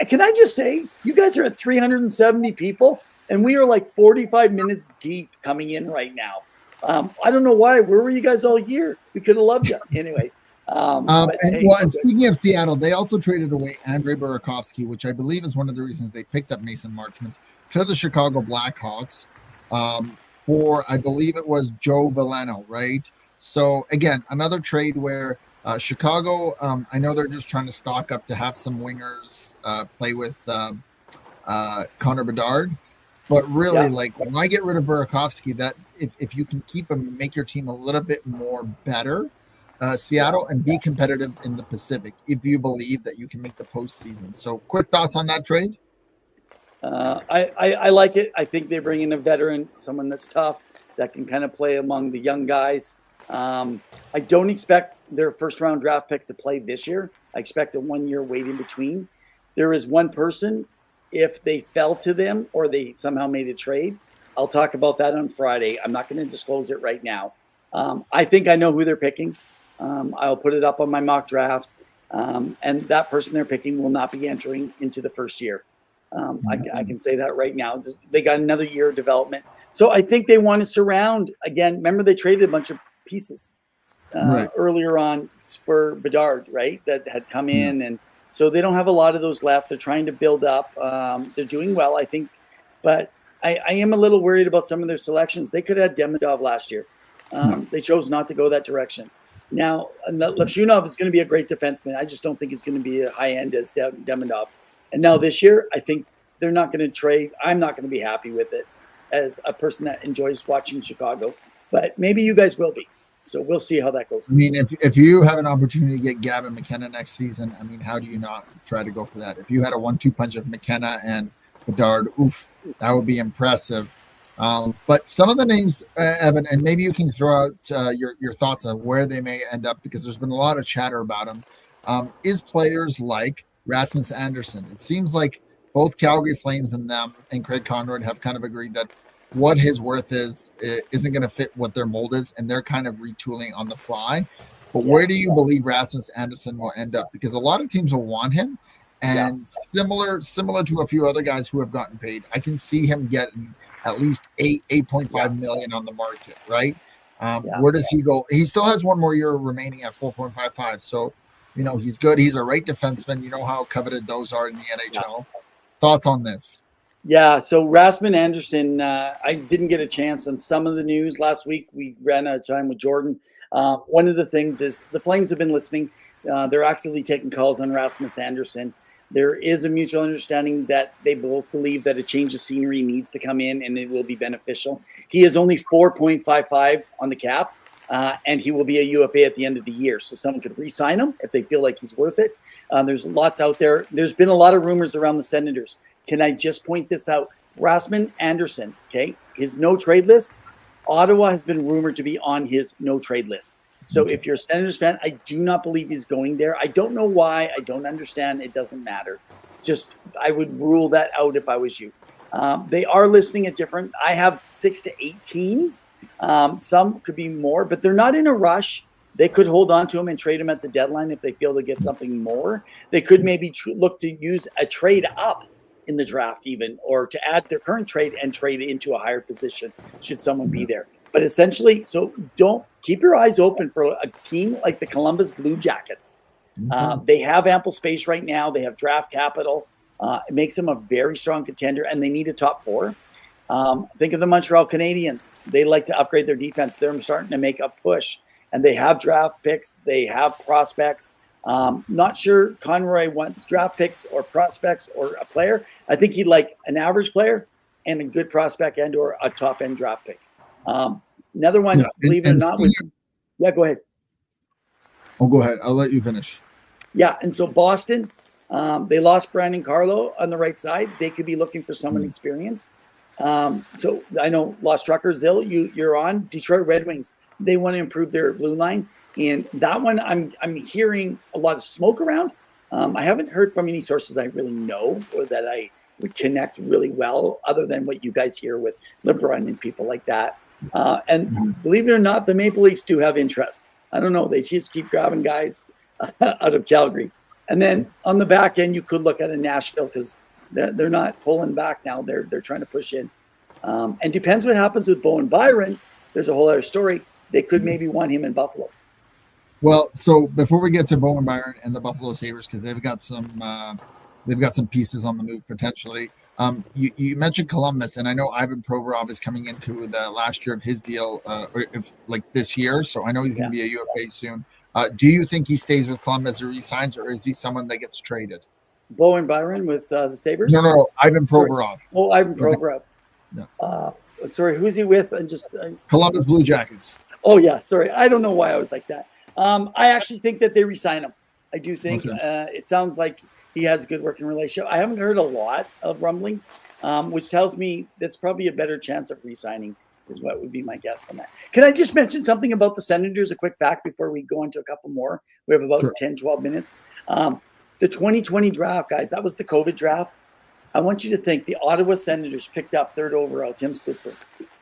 can I just say, you guys are at 370 people and we are like 45 minutes deep coming in right now. I don't know why. Where were you guys all year? We could have loved you. Anyway. And speaking of Seattle, they also traded away Andrei Burakovsky, which I believe is one of the reasons they picked up Mason Marchment, to the Chicago Blackhawks for, I believe it was Joe Veleno, right? So again, another trade where Chicago, I know they're just trying to stock up to have some wingers play with Connor Bedard. But really, why get rid of Burakovsky? That if you can keep him and make your team a little bit more better, Seattle, and be competitive in the Pacific, if you believe that you can make the postseason. So quick thoughts on that trade? I like it. I think they bring in a veteran, someone that's tough, that can kind of play among the young guys. I don't expect their first-round draft pick to play this year. I expect a 1-year wait in between. There is one person, if they fell to them or they somehow made a trade, I'll talk about that on Friday. I'm not going to disclose it right now. I think I know who they're picking. I'll put it up on my mock draft. And that person they're picking will not be entering into the first year. I can say that right now. They got another year of development. So I think they want to surround, again, remember they traded a bunch of pieces earlier on for Bedard, right, that had come in. And so they don't have a lot of those left. They're trying to build up. They're doing well, I think. But I am a little worried about some of their selections. They could have had Demidov last year. They chose not to go that direction. Now, Levshunov is going to be a great defenseman. I just don't think he's going to be a high end as Demidov. And now this year, I think they're not going to trade. I'm not going to be happy with it as a person that enjoys watching Chicago. But maybe you guys will be. So we'll see how that goes. I mean, if you have an opportunity to get Gavin McKenna next season, I mean, how do you not try to go for that? If you had a 1-2 punch of McKenna and Bedard, that would be impressive. But some of the names, Evan, and maybe you can throw out your thoughts on where they may end up, because there's been a lot of chatter about them, is players like Rasmus Andersson. It seems like both Calgary Flames and them and Craig Conroy have kind of agreed that what his worth isn't going to fit what their mold is, and they're kind of retooling on the fly. But where do you believe Rasmus Andersson will end up? Because a lot of teams will want him, and similar to a few other guys who have gotten paid, I can see him getting at least 8.5 million on the market, right? Where does he go? He still has one more year remaining at 4.55. So, he's good. He's a right defenseman. You know how coveted those are in the NHL. Thoughts on this? Yeah, so Rasmus Andersson, I didn't get a chance on some of the news last week. We ran out of time with Jordan. One of the things is the Flames have been listening. They're actively taking calls on Rasmus Andersson. There is a mutual understanding that they both believe that a change of scenery needs to come in and it will be beneficial. He is only 4.55 on the cap. and he will be a UFA at the end of the year. So someone could re-sign him if they feel like he's worth it. There's lots out there. There's been a lot of rumors around the Senators. Can I just point this out? Rasmus Anderson, okay, his no trade list. Ottawa has been rumored to be on his no trade list. So if you're a Senators fan, I do not believe he's going there. I don't know why. I don't understand. It doesn't matter. Just I would rule that out if I was you. They are listing at different. I have 6 to 8 teams. Some could be more, but they're not in a rush. They could hold on to him and trade him at the deadline if they feel they get something more. They could maybe look to use a trade up in the draft even, or to add their current trade and trade it into a higher position should someone be there. But essentially, so don't keep your eyes open for a team like the Columbus Blue Jackets. They have ample space right now. They have draft capital. It makes them a very strong contender, and they need a top 4. Think of the Montreal Canadiens. They like to upgrade their defense. They're starting to make a push, and they have draft picks. They have prospects. Not sure Conroy wants draft picks or prospects or a player. I think he'd like an average player and a good prospect and or a top-end draft pick. Another one, believe it or not. Yeah, go ahead. Oh, go ahead. I'll let you finish. Yeah, and so Boston, they lost Brandon Carlo on the right side. They could be looking for someone experienced. So I know lost Trucker, Zill, you're on. Detroit Red Wings, they want to improve their blue line. And that one, I'm hearing a lot of smoke around. I haven't heard from any sources I really know or that I would connect really well, other than what you guys hear with LeBron and people like that. And believe it or not, the Maple Leafs do have interest. I don't know. They just keep grabbing guys out of Calgary. And then on the back end, you could look at a Nashville because they're not pulling back now. They're trying to push in. And depends what happens with Bowen Byron. There's a whole other story. They could maybe want him in Buffalo. Well, so before we get to Bowen Byron and the Buffalo Sabres, because they've got some pieces on the move potentially. You mentioned Columbus, and I know Ivan Provorov is coming into the last year of his deal, this year. So I know he's going to be a UFA soon. Do you think he stays with Columbus or resigns, or is he someone that gets traded? Bowen Byron with the Sabres? No, Ivan Provorov. Oh, Ivan Provorov. No. Sorry, who's he with? And just Columbus Blue Jackets. Oh yeah, sorry. I don't know why I was like that. I actually think that they resign him. I do think it sounds like he has a good working relationship. I haven't heard a lot of rumblings, which tells me that's probably a better chance of re-signing is what would be my guess on that. Can I just mention something about the Senators, a quick fact before we go into a couple more? We have about 10, 12 minutes. The 2020 draft, guys, that was the COVID draft. I want you to think the Ottawa Senators picked up 3rd overall, Tim Stützle.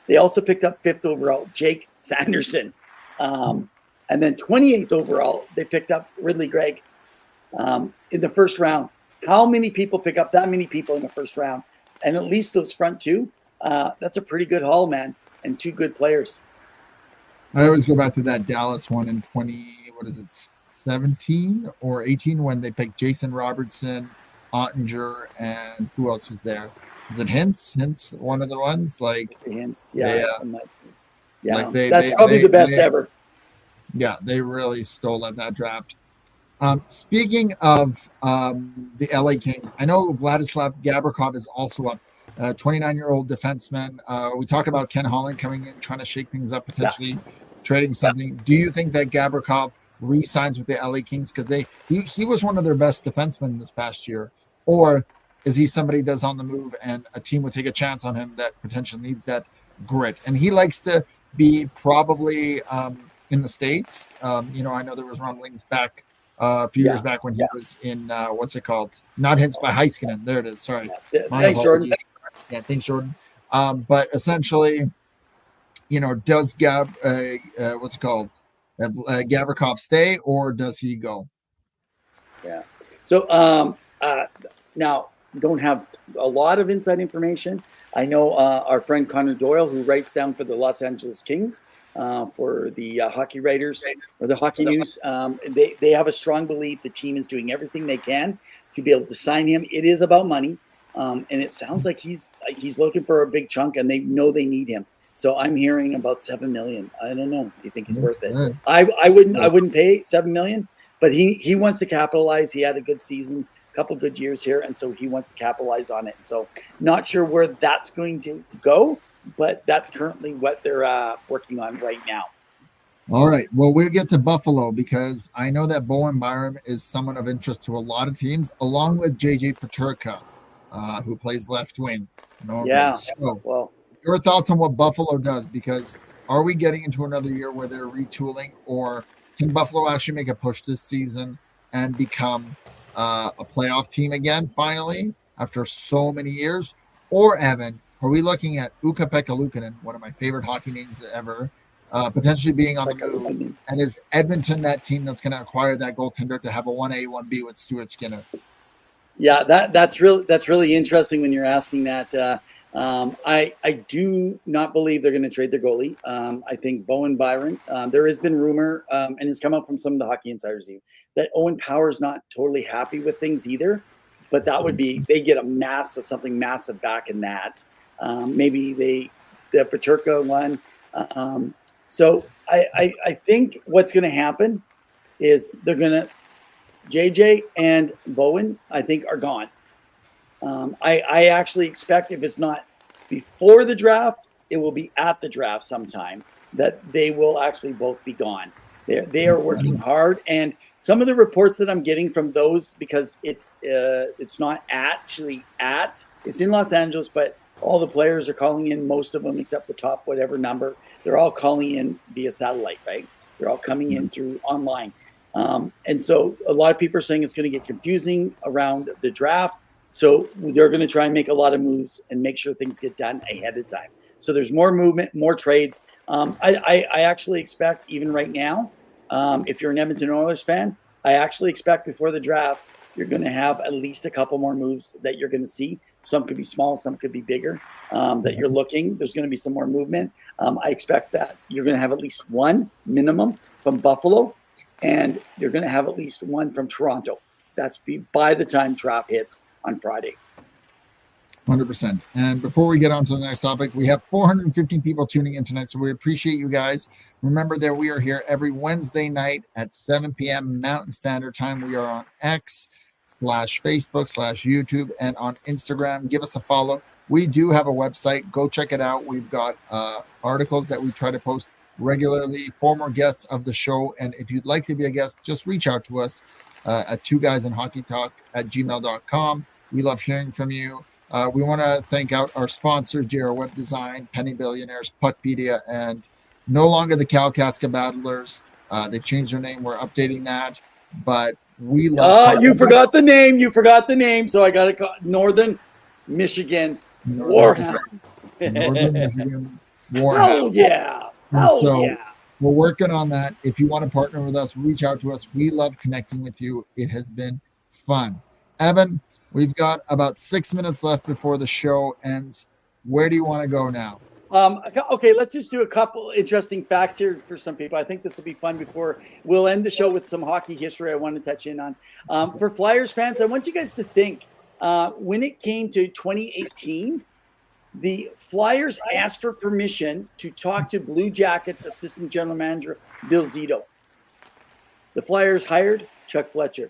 They also picked up 5th overall, Jake Sanderson. And then 28th overall, they picked up Ridley Gregg in the first round. How many people pick up that many people in the first round? And at least those front two, that's a pretty good haul, man, and 2 good players. I always go back to that Dallas one in 17 or 18 when they picked Jason Robertson, Ottinger, and who else was there? Is it Hintz? Hintz, one of the ones? Hintz, yeah. Like that's probably the best ever. Yeah, they really stole at that draft. Speaking of the LA Kings, I know Vladislav Gavrikov is also up, 29-year-old defenseman. We talk about Ken Holland coming in, trying to shake things up, potentially trading something. Do you think that Gavrikov re-signs with the LA Kings because he was one of their best defensemen this past year, or is he somebody that's on the move and a team would take a chance on him that potentially needs that grit? And he likes to be probably in the States. I know there was rumblings back a few years back when he was in what's it called? Not Hintz by Heiskanen. There it is. Sorry. Thanks, Jordan. Yeah, thanks, Jordan. But essentially, does Gavrikov stay or does he go? Yeah. So now don't have a lot of inside information. I know our friend Connor Doyle, who writes down for the Los Angeles Kings for the hockey writers or the hockey news. They have a strong belief the team is doing everything they can to be able to sign him. It is about money. And it sounds like he's looking for a big chunk and they know they need him. So I'm hearing about $7 million. I don't know. Do you think he's worth it? I wouldn't pay $7 million, but he wants to capitalize. He had a good season, a couple good years here, and so he wants to capitalize on it. So not sure where that's going to go, but that's currently what they're working on right now. All right. Well, we'll get to Buffalo because I know that Bowen Byram is someone of interest to a lot of teams, along with JJ Paterka, who plays left wing. Normally. Yeah. So, Well, your thoughts on what Buffalo does? Because are we getting into another year where they're retooling, or can Buffalo actually make a push this season and become a playoff team again, finally, after so many years? Or, Evan, are we looking at Ukko-Pekka Luukkonen, one of my favorite hockey names ever, potentially being on the move? And is Edmonton that team that's going to acquire that goaltender to have a 1A, 1B with Stuart Skinner? yeah, that's really interesting when you're asking that. I do not believe they're going to trade their goalie. I think Bowen Byron. There has been rumor, and it's come up from some of the hockey insiders even, that Owen Power's not totally happy with things either. But that would be, they get something massive back in that. Maybe the Paterka one. So I think what's going to happen is they're going to, JJ and Bowen, I think, are gone. I actually expect, if it's not before the draft, it will be at the draft sometime, that they will actually both be gone. They are working hard, and some of the reports that I'm getting from those, because it's not actually it's in Los Angeles, but all the players are calling in, most of them except the top whatever number, they're all calling in via satellite, right? They're all coming in through online. And so a lot of people are saying it's going to get confusing around the draft. So they're going to try and make a lot of moves and make sure things get done ahead of time. So there's more movement, more trades. I actually expect, even right now, if you're an Edmonton Oilers fan, I actually expect before the draft, you're going to have at least a couple more moves that you're going to see. Some could be small, some could be bigger, that you're looking. There's going to be some more movement. I expect that you're going to have at least one minimum from Buffalo, and you're going to have at least one from Toronto. That's by the time draft hits on Friday. 100%. And before we get on to the next topic, we have 415 people tuning in tonight, so we appreciate you guys. Remember that we are here every Wednesday night at 7 p.m. Mountain Standard Time. We are on X/Facebook/YouTube and on Instagram. Give us a follow. We do have a website. Go check it out. We've got articles that we try to post regularly, former guests of the show. And if you'd like to be a guest, just reach out to us at twoguysinhockeytalk@gmail.com. We love hearing from you. We want to thank out our sponsors, JR Web Design, Penny Billionaires, Puckpedia, and no longer the Kalkaska Battlers. They've changed their name. We're updating that. But we love... You forgot the name. You forgot the name. So I got to call Northern Michigan Warhounds. Northern Michigan Warhounds. Oh, yeah. Yeah. We're working on that. If you want to partner with us, reach out to us. We love connecting with you. It has been fun. Evan, we've got about 6 minutes left before the show ends. Where do you want to go now? Okay, let's just do a couple interesting facts here for some people. I think this will be fun before we'll end the show with some hockey history I want to touch in on. For Flyers fans, I want you guys to think, when it came to 2018, the Flyers asked for permission to talk to Blue Jackets assistant general manager Bill Zito. The Flyers hired Chuck Fletcher,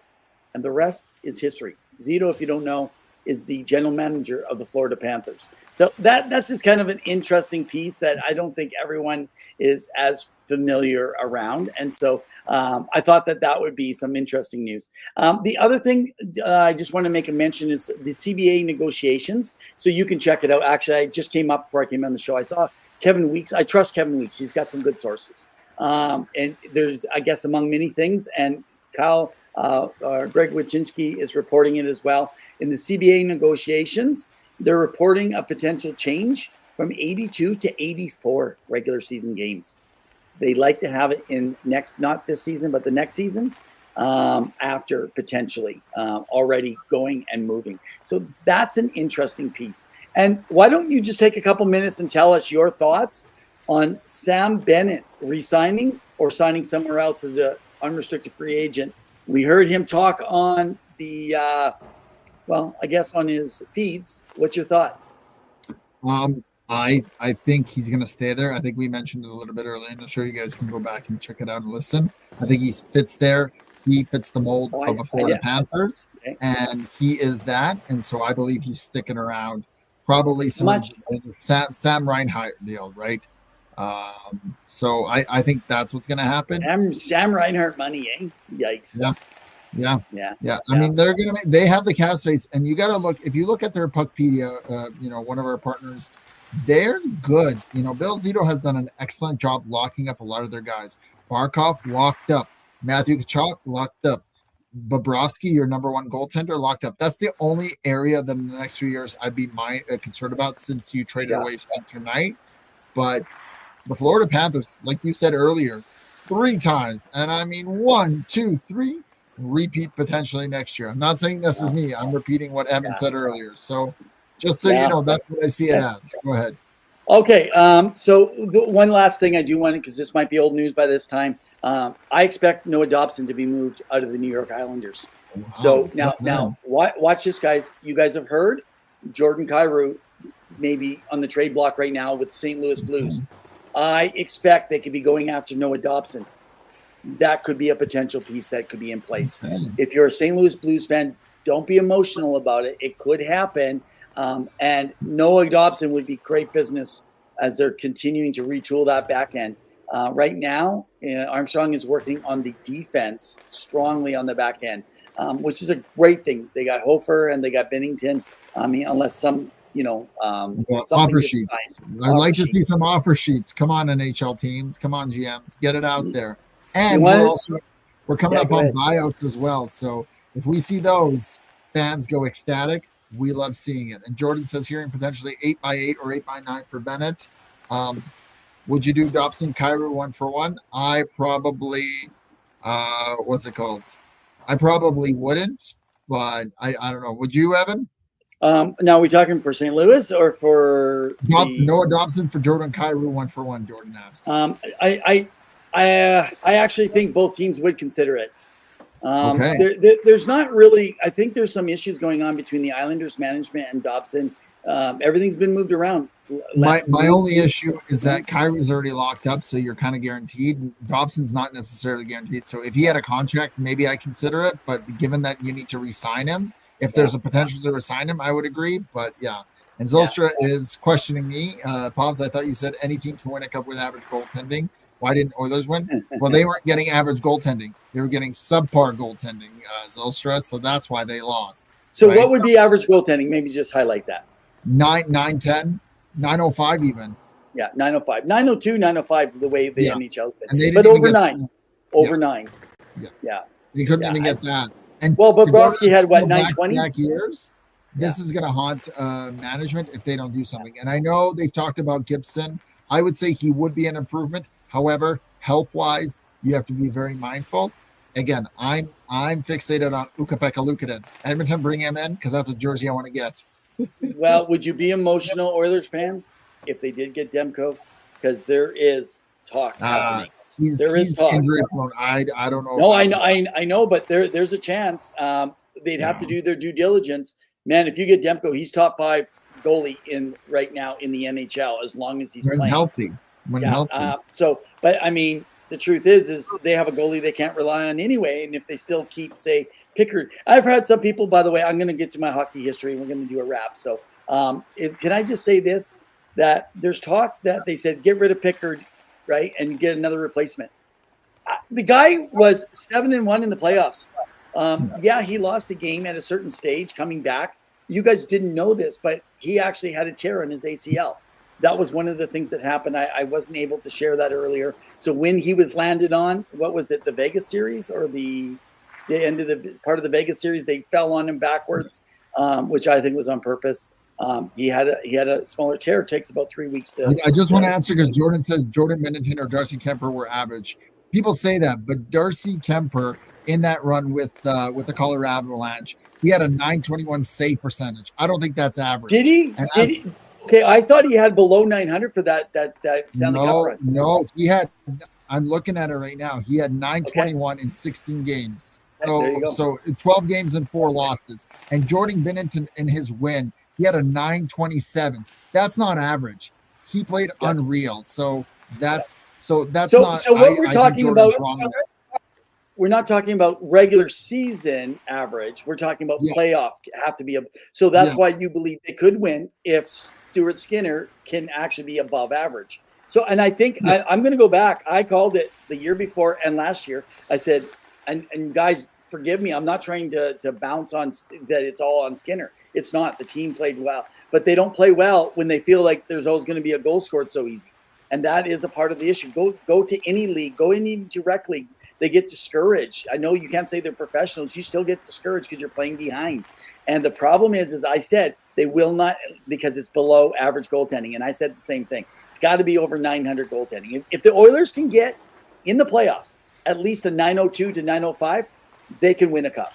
and the rest is history. Zito, if you don't know, is the general manager of the Florida Panthers. So that's just kind of an interesting piece that I don't think everyone is as familiar around. And so I thought that would be some interesting news. The other thing I just want to make a mention is the CBA negotiations. So you can check it out. Actually, I just came up before I came on the show. I saw Kevin Weeks. I trust Kevin Weeks. He's got some good sources. And there's, I guess, among many things, and Kyle Greg Wyszynski is reporting it as well. In the CBA negotiations, they're reporting a potential change from 82 to 84 regular season games. They like to have it in not this season, but the next season, after potentially already going and moving. So that's an interesting piece. And why don't you just take a couple minutes and tell us your thoughts on Sam Bennett resigning or signing somewhere else as an unrestricted free agent? We heard him talk on the, I guess on his feeds. What's your thought? I think he's going to stay there. I think we mentioned it a little bit earlier in the show. You guys can go back and check it out and listen. I think he fits there. He fits the mold of the Florida Panthers, and he is that. And so I believe he's sticking around. Probably some Sam Reinhart deal, right? So I think that's what's going to happen. Sam Reinhart money, eh? Yikes. Yeah. I mean, they have the cap space, and you got to look. If you look at their Puckpedia, one of our partners, they're good. Bill Zito has done an excellent job locking up a lot of their guys. Barkov locked up, Matthew Tkachuk locked up, Bobrovsky, your number one goaltender, locked up. That's the only area that in the next few years I'd be concerned about, since you traded away Spencer Knight. But the Florida Panthers, like you said earlier, 3 times, and I mean 1, 2, 3. Repeat potentially next year. I'm not saying this is me. I'm repeating what Evan said earlier. So just so you know, that's what I see it as. Go ahead. Okay. So the one last thing I do want to, because this might be old news by this time. I expect Noah Dobson to be moved out of the New York Islanders. Wow. So now watch this, guys. You guys have heard Jordan Kyrou maybe on the trade block right now with St. Louis Blues. I expect they could be going after Noah Dobson. That could be a potential piece that could be in place. If you're a St. Louis Blues fan, don't be emotional about it. It could happen. And Noah Dobson would be great business as they're continuing to retool that back end. Right now, Armstrong is working on the defense strongly on the back end, which is a great thing. They got Hofer and they got Bennington. I mean, unless some, offer sheets. I'd like to see some offer sheets. Come on, NHL teams. Come on, GMs. Get it out there. And we're coming up on buyouts as well. So if we see those, fans go ecstatic. We love seeing it. And Jordan says hearing potentially 8x8 or 8x9 for Bennett. Would you do Dobson, Kyrou 1-for-1? I probably, what's it called? I probably wouldn't, but I don't know. Would you, Evan? Now, are we talking for St. Louis or for Noah Dobson for Jordan Kyrou 1-for-1? Jordan asks. I actually think both teams would consider it. Okay. There's not really. I think there's some issues going on between the Islanders management and Dobson. Everything's been moved around. My only issue is that Kyrou's already locked up, so you're kind of guaranteed. Dobson's not necessarily guaranteed. So if he had a contract, maybe I consider it. But given that you need to re-sign him, if there's a potential to re-sign him, I would agree. But yeah. And Zylstra is questioning me. Pops, I thought you said any team can win a cup with average goaltending. Why didn't Oilers win? Well, they weren't getting average goaltending. They were getting subpar goaltending, Zylstra, so that's why they lost. So what would be average goaltending? Maybe just highlight that. 910, 905 even. Yeah, 905. 902, 905 the way the NHL has been. But over 9. Over 9. Yeah. They couldn't even get that. And Bobrovsky had what, 920? Back years. This is going to haunt management if they don't do something. And I know they've talked about Gibson. I would say he would be an improvement. However, health-wise, you have to be very mindful. Again, I'm fixated on Ukko-Pekka Luukkonen. Edmonton, bring him in because that's a jersey I want to get. Well, would you be emotional, Oilers fans, if they did get Demko? Because there is talk happening. There is talk. Injury prone. I don't know. No, I know, but there's a chance. They'd have to do their due diligence. Man, if you get Demko, he's top 5 goalie right now in the NHL as long as he's playing healthy. Healthy. But I mean, the truth is they have a goalie they can't rely on anyway. And if they still keep, say, Pickard, I've had some people. By the way, I'm going to get to my hockey history. And we're going to do a wrap. So, can I just say this? That there's talk that they said get rid of Pickard, right, and get another replacement. The guy was 7-1 in the playoffs. He lost a game at a certain stage coming back. You guys didn't know this, but he actually had a tear in his ACL. That was one of the things that happened. I wasn't able to share that earlier. So when he was landed on, what was it, the Vegas series or the end of the part of the Vegas series, they fell on him backwards, which I think was on purpose. He had a smaller tear. It takes about 3 weeks to. I just want to answer because Jordan says Jordan Bennington or Darcy Kemper were average. People say that, but Darcy Kemper in that run with the Colorado Avalanche, he had a .921 save percentage. I don't think that's average. Did he? Okay, I thought he had below 900 for that Stanley Cup run. No, he had. I'm looking at it right now. He had 921 in 16 games. So 12 games and 4 losses. And Jordan Binnington in his win, he had a 927. That's not average. He played unreal. So that's not. So what we're talking about. We're not talking about regular season average. We're talking about playoff have to be so that's why you believe they could win if Stuart Skinner can actually be above average. So, and I think I'm going to go back. I called it the year before and last year. I said, and guys, forgive me. I'm not trying to bounce on that. It's all on Skinner. It's not. The team played well, but they don't play well when they feel like there's always going to be a goal scored so easy. And that is a part of the issue. Go to any league, go any direct league. They get discouraged. I know you can't say they're professionals. You still get discouraged because you're playing behind. And the problem is, as I said, they will not, because it's below average goaltending. And I said the same thing. It's got to be over 900 goaltending. If the Oilers can get in the playoffs at least a 902 to 905, they can win a cup.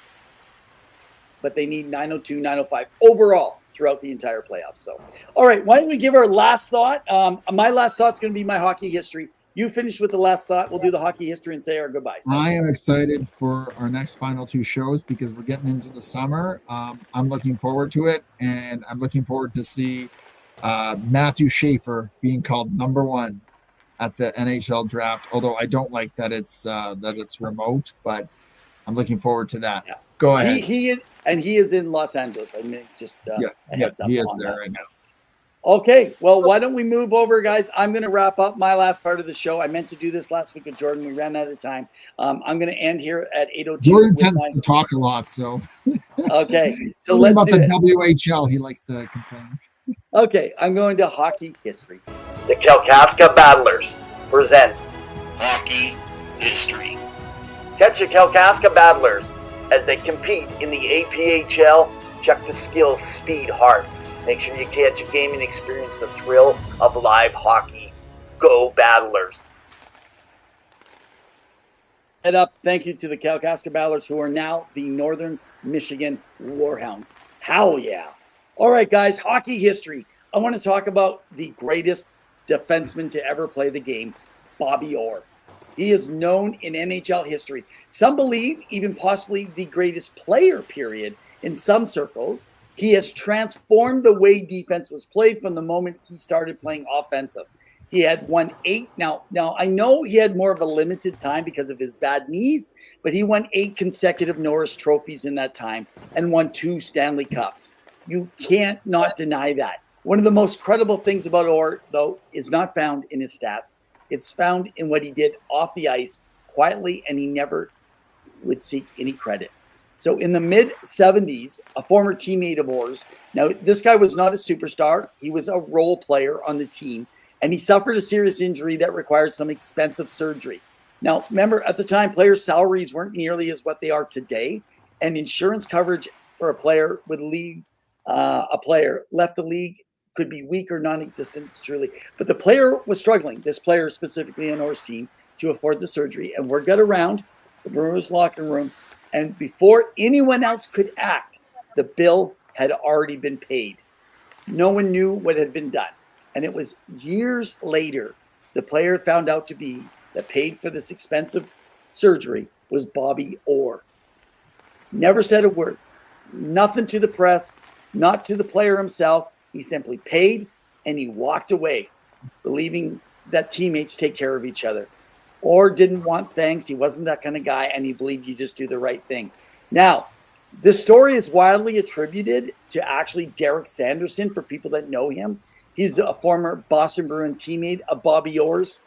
But they need 902, 905 overall throughout the entire playoffs. So, all right, why don't we give our last thought? My last thought is going to be my hockey history. You finish with the last thought. We'll do the hockey history and say our goodbyes. I am excited for our next final two shows because we're getting into the summer. I'm looking forward to it, and I'm looking forward to see Matthew Schaefer being called number one at the NHL draft. Although I don't like that it's remote, but I'm looking forward to that. Yeah. Go ahead. He is in Los Angeles. I mean, just a heads up. He is there right now. Okay, well, why don't we move over, guys? I'm going to wrap up my last part of the show. I meant to do this last week with Jordan. We ran out of time. I'm going to end here at 8:02. Jordan tends to talk a lot, so. Okay, so let's about do the it. WHL, he likes to complain. Okay, I'm going to hockey history. The Kalkaska Battlers presents Hockey History. Catch the Kalkaska Battlers as they compete in the APHL. Check the skills, speed, heart. Make sure you catch a game and experience the thrill of live hockey. Go Battlers. Head up. Thank you to the Kalkaska Battlers, who are now the Northern Michigan Warhounds. Hell yeah. All right, guys, hockey history. I want to talk about the greatest defenseman to ever play the game, Bobby Orr. He is known in NHL history. Some believe even possibly the greatest player, period, in some circles. He has transformed the way defense was played from the moment he started playing offensive. He had won 8. Now I know he had more of a limited time because of his bad knees, but he won 8 consecutive Norris trophies in that time and won 2 Stanley Cups. You can't not deny that. One of the most credible things about Orr, though, is not found in his stats. It's found in what he did off the ice quietly, and he never would seek any credit. So in the mid-'70s, a former teammate of Orr's, now this guy was not a superstar. He was a role player on the team, and he suffered a serious injury that required some expensive surgery. Now, remember, at the time, players' salaries weren't nearly as what they are today, and insurance coverage for a player would leave a player left the league could be weak or non-existent, truly. But the player was struggling, this player specifically on Orr's team, to afford the surgery, and word got around the Brewers locker room. And before anyone else could act, the bill had already been paid. No one knew what had been done. And it was years later, the player found out to be that paid for this expensive surgery was Bobby Orr. Never said a word. Nothing to the press, not to the player himself. He simply paid and he walked away, believing that teammates take care of each other. Orr didn't want thanks. He wasn't that kind of guy, and he believed you just do the right thing. Now, this story is widely attributed to actually Derek Sanderson for people that know him. He's a former Boston Bruin teammate of Bobby Orr's.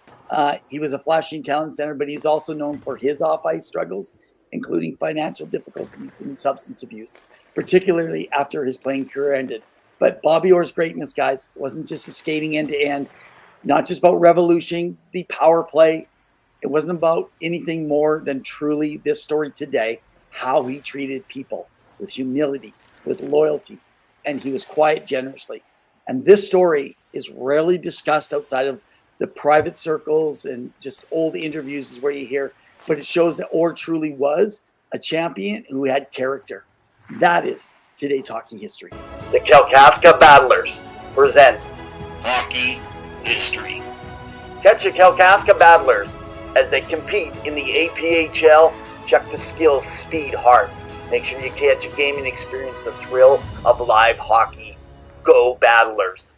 He was a flashing talent center, but he's also known for his off-ice struggles, including financial difficulties and substance abuse, particularly after his playing career ended. But Bobby Orr's greatness, guys, wasn't just his skating end-to-end, not just about revolutioning the power play. It wasn't about anything more than truly this story today, how he treated people with humility, with loyalty, and he was quiet generously. And this story is rarely discussed outside of the private circles and just old interviews is where you hear, but it shows that Orr truly was a champion who had character. That is today's hockey history. The Kalkaska Battlers presents Hockey History. Catch the Kalkaska Battlers as they compete in the APHL. Check the skills, speed, heart. Make sure you catch a game and experience the thrill of live hockey. Go Battlers.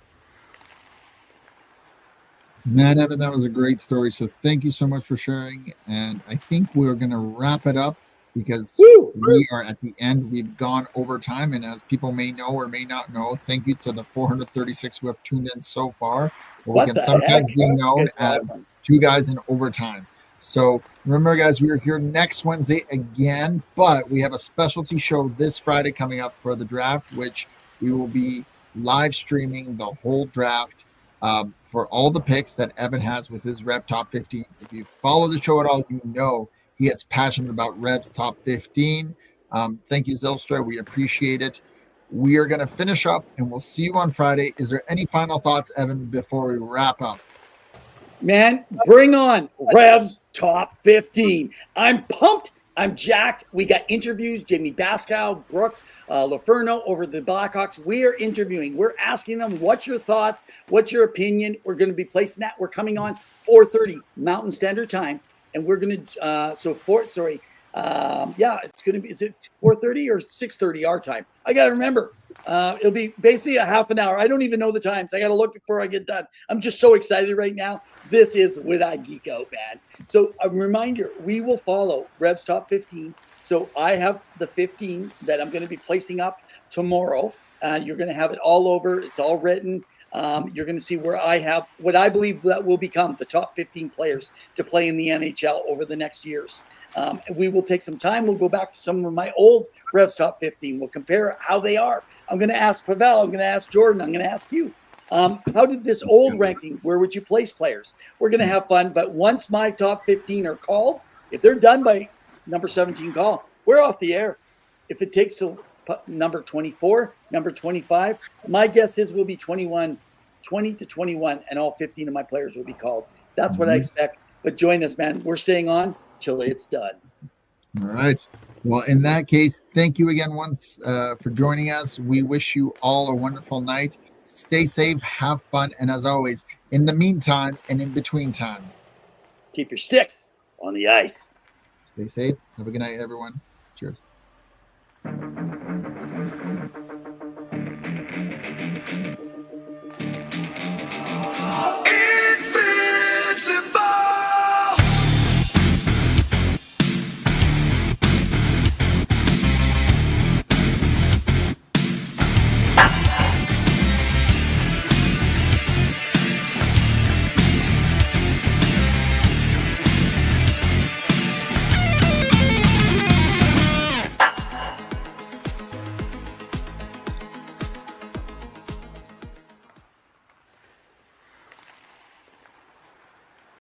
Man, Evan, that was a great story. So thank you so much for sharing. And I think we're going to wrap it up because Woo! we are at the end. We've gone over time, and as people may know or may not know, thank you to the 436 who have tuned in so far. Or we What can the sometimes heck? be known It's as awesome. two guys in overtime. So remember, guys, we are here next Wednesday again, but we have a specialty show this Friday coming up for the draft, which we will be live streaming the whole draft for all the picks that Evan has with his Rev Top 15. If you follow the show at all, you know he gets passionate about Rev's Top 15. Thank you, Zylstra. We appreciate it. We are going to finish up, and we'll see you on Friday. Is there any final thoughts, Evan, before we wrap up? Man, bring on Rev's Top 15. I'm pumped. I'm jacked. We got interviews. Jamie Baskow, Brooke Laferno over the Blackhawks. We are interviewing. We're asking them, what's your thoughts? What's your opinion? We're going to be placing that. We're coming on 4:30 Mountain Standard Time. And we're going to, it's going to be, is it 4:30 or 6:30 our time? I got to remember. It'll be basically a half an hour. I don't even know the times. I got to look before I get done. I'm just so excited right now. This is when I geek out, man. So a reminder, we will follow Rev's Top 15. So I have the 15 that I'm going to be placing up tomorrow. You're going to have it all over. It's all written. You're going to see where I have what I believe that will become the top 15 players to play in the NHL over the next years. We will take some time. We'll go back to some of my old Revs Top 15. We'll compare how they are. I'm going to ask Pavel. I'm going to ask Jordan. I'm going to ask you. How did this old ranking, where would you place players? We're going to have fun. But once my top 15 are called, if they're done by number 17 call, we're off the air. If it takes till number 24, number 25, my guess is we'll be 20 to 21, and all 15 of my players will be called. That's what I expect. But join us, man. We're staying on till it's done. All right. Well, in that case, thank you again once for joining us. We wish you all a wonderful night. Stay safe, have fun, and as always, in the meantime and in between time, keep your sticks on the ice. Stay safe. Have a good night, everyone. Cheers.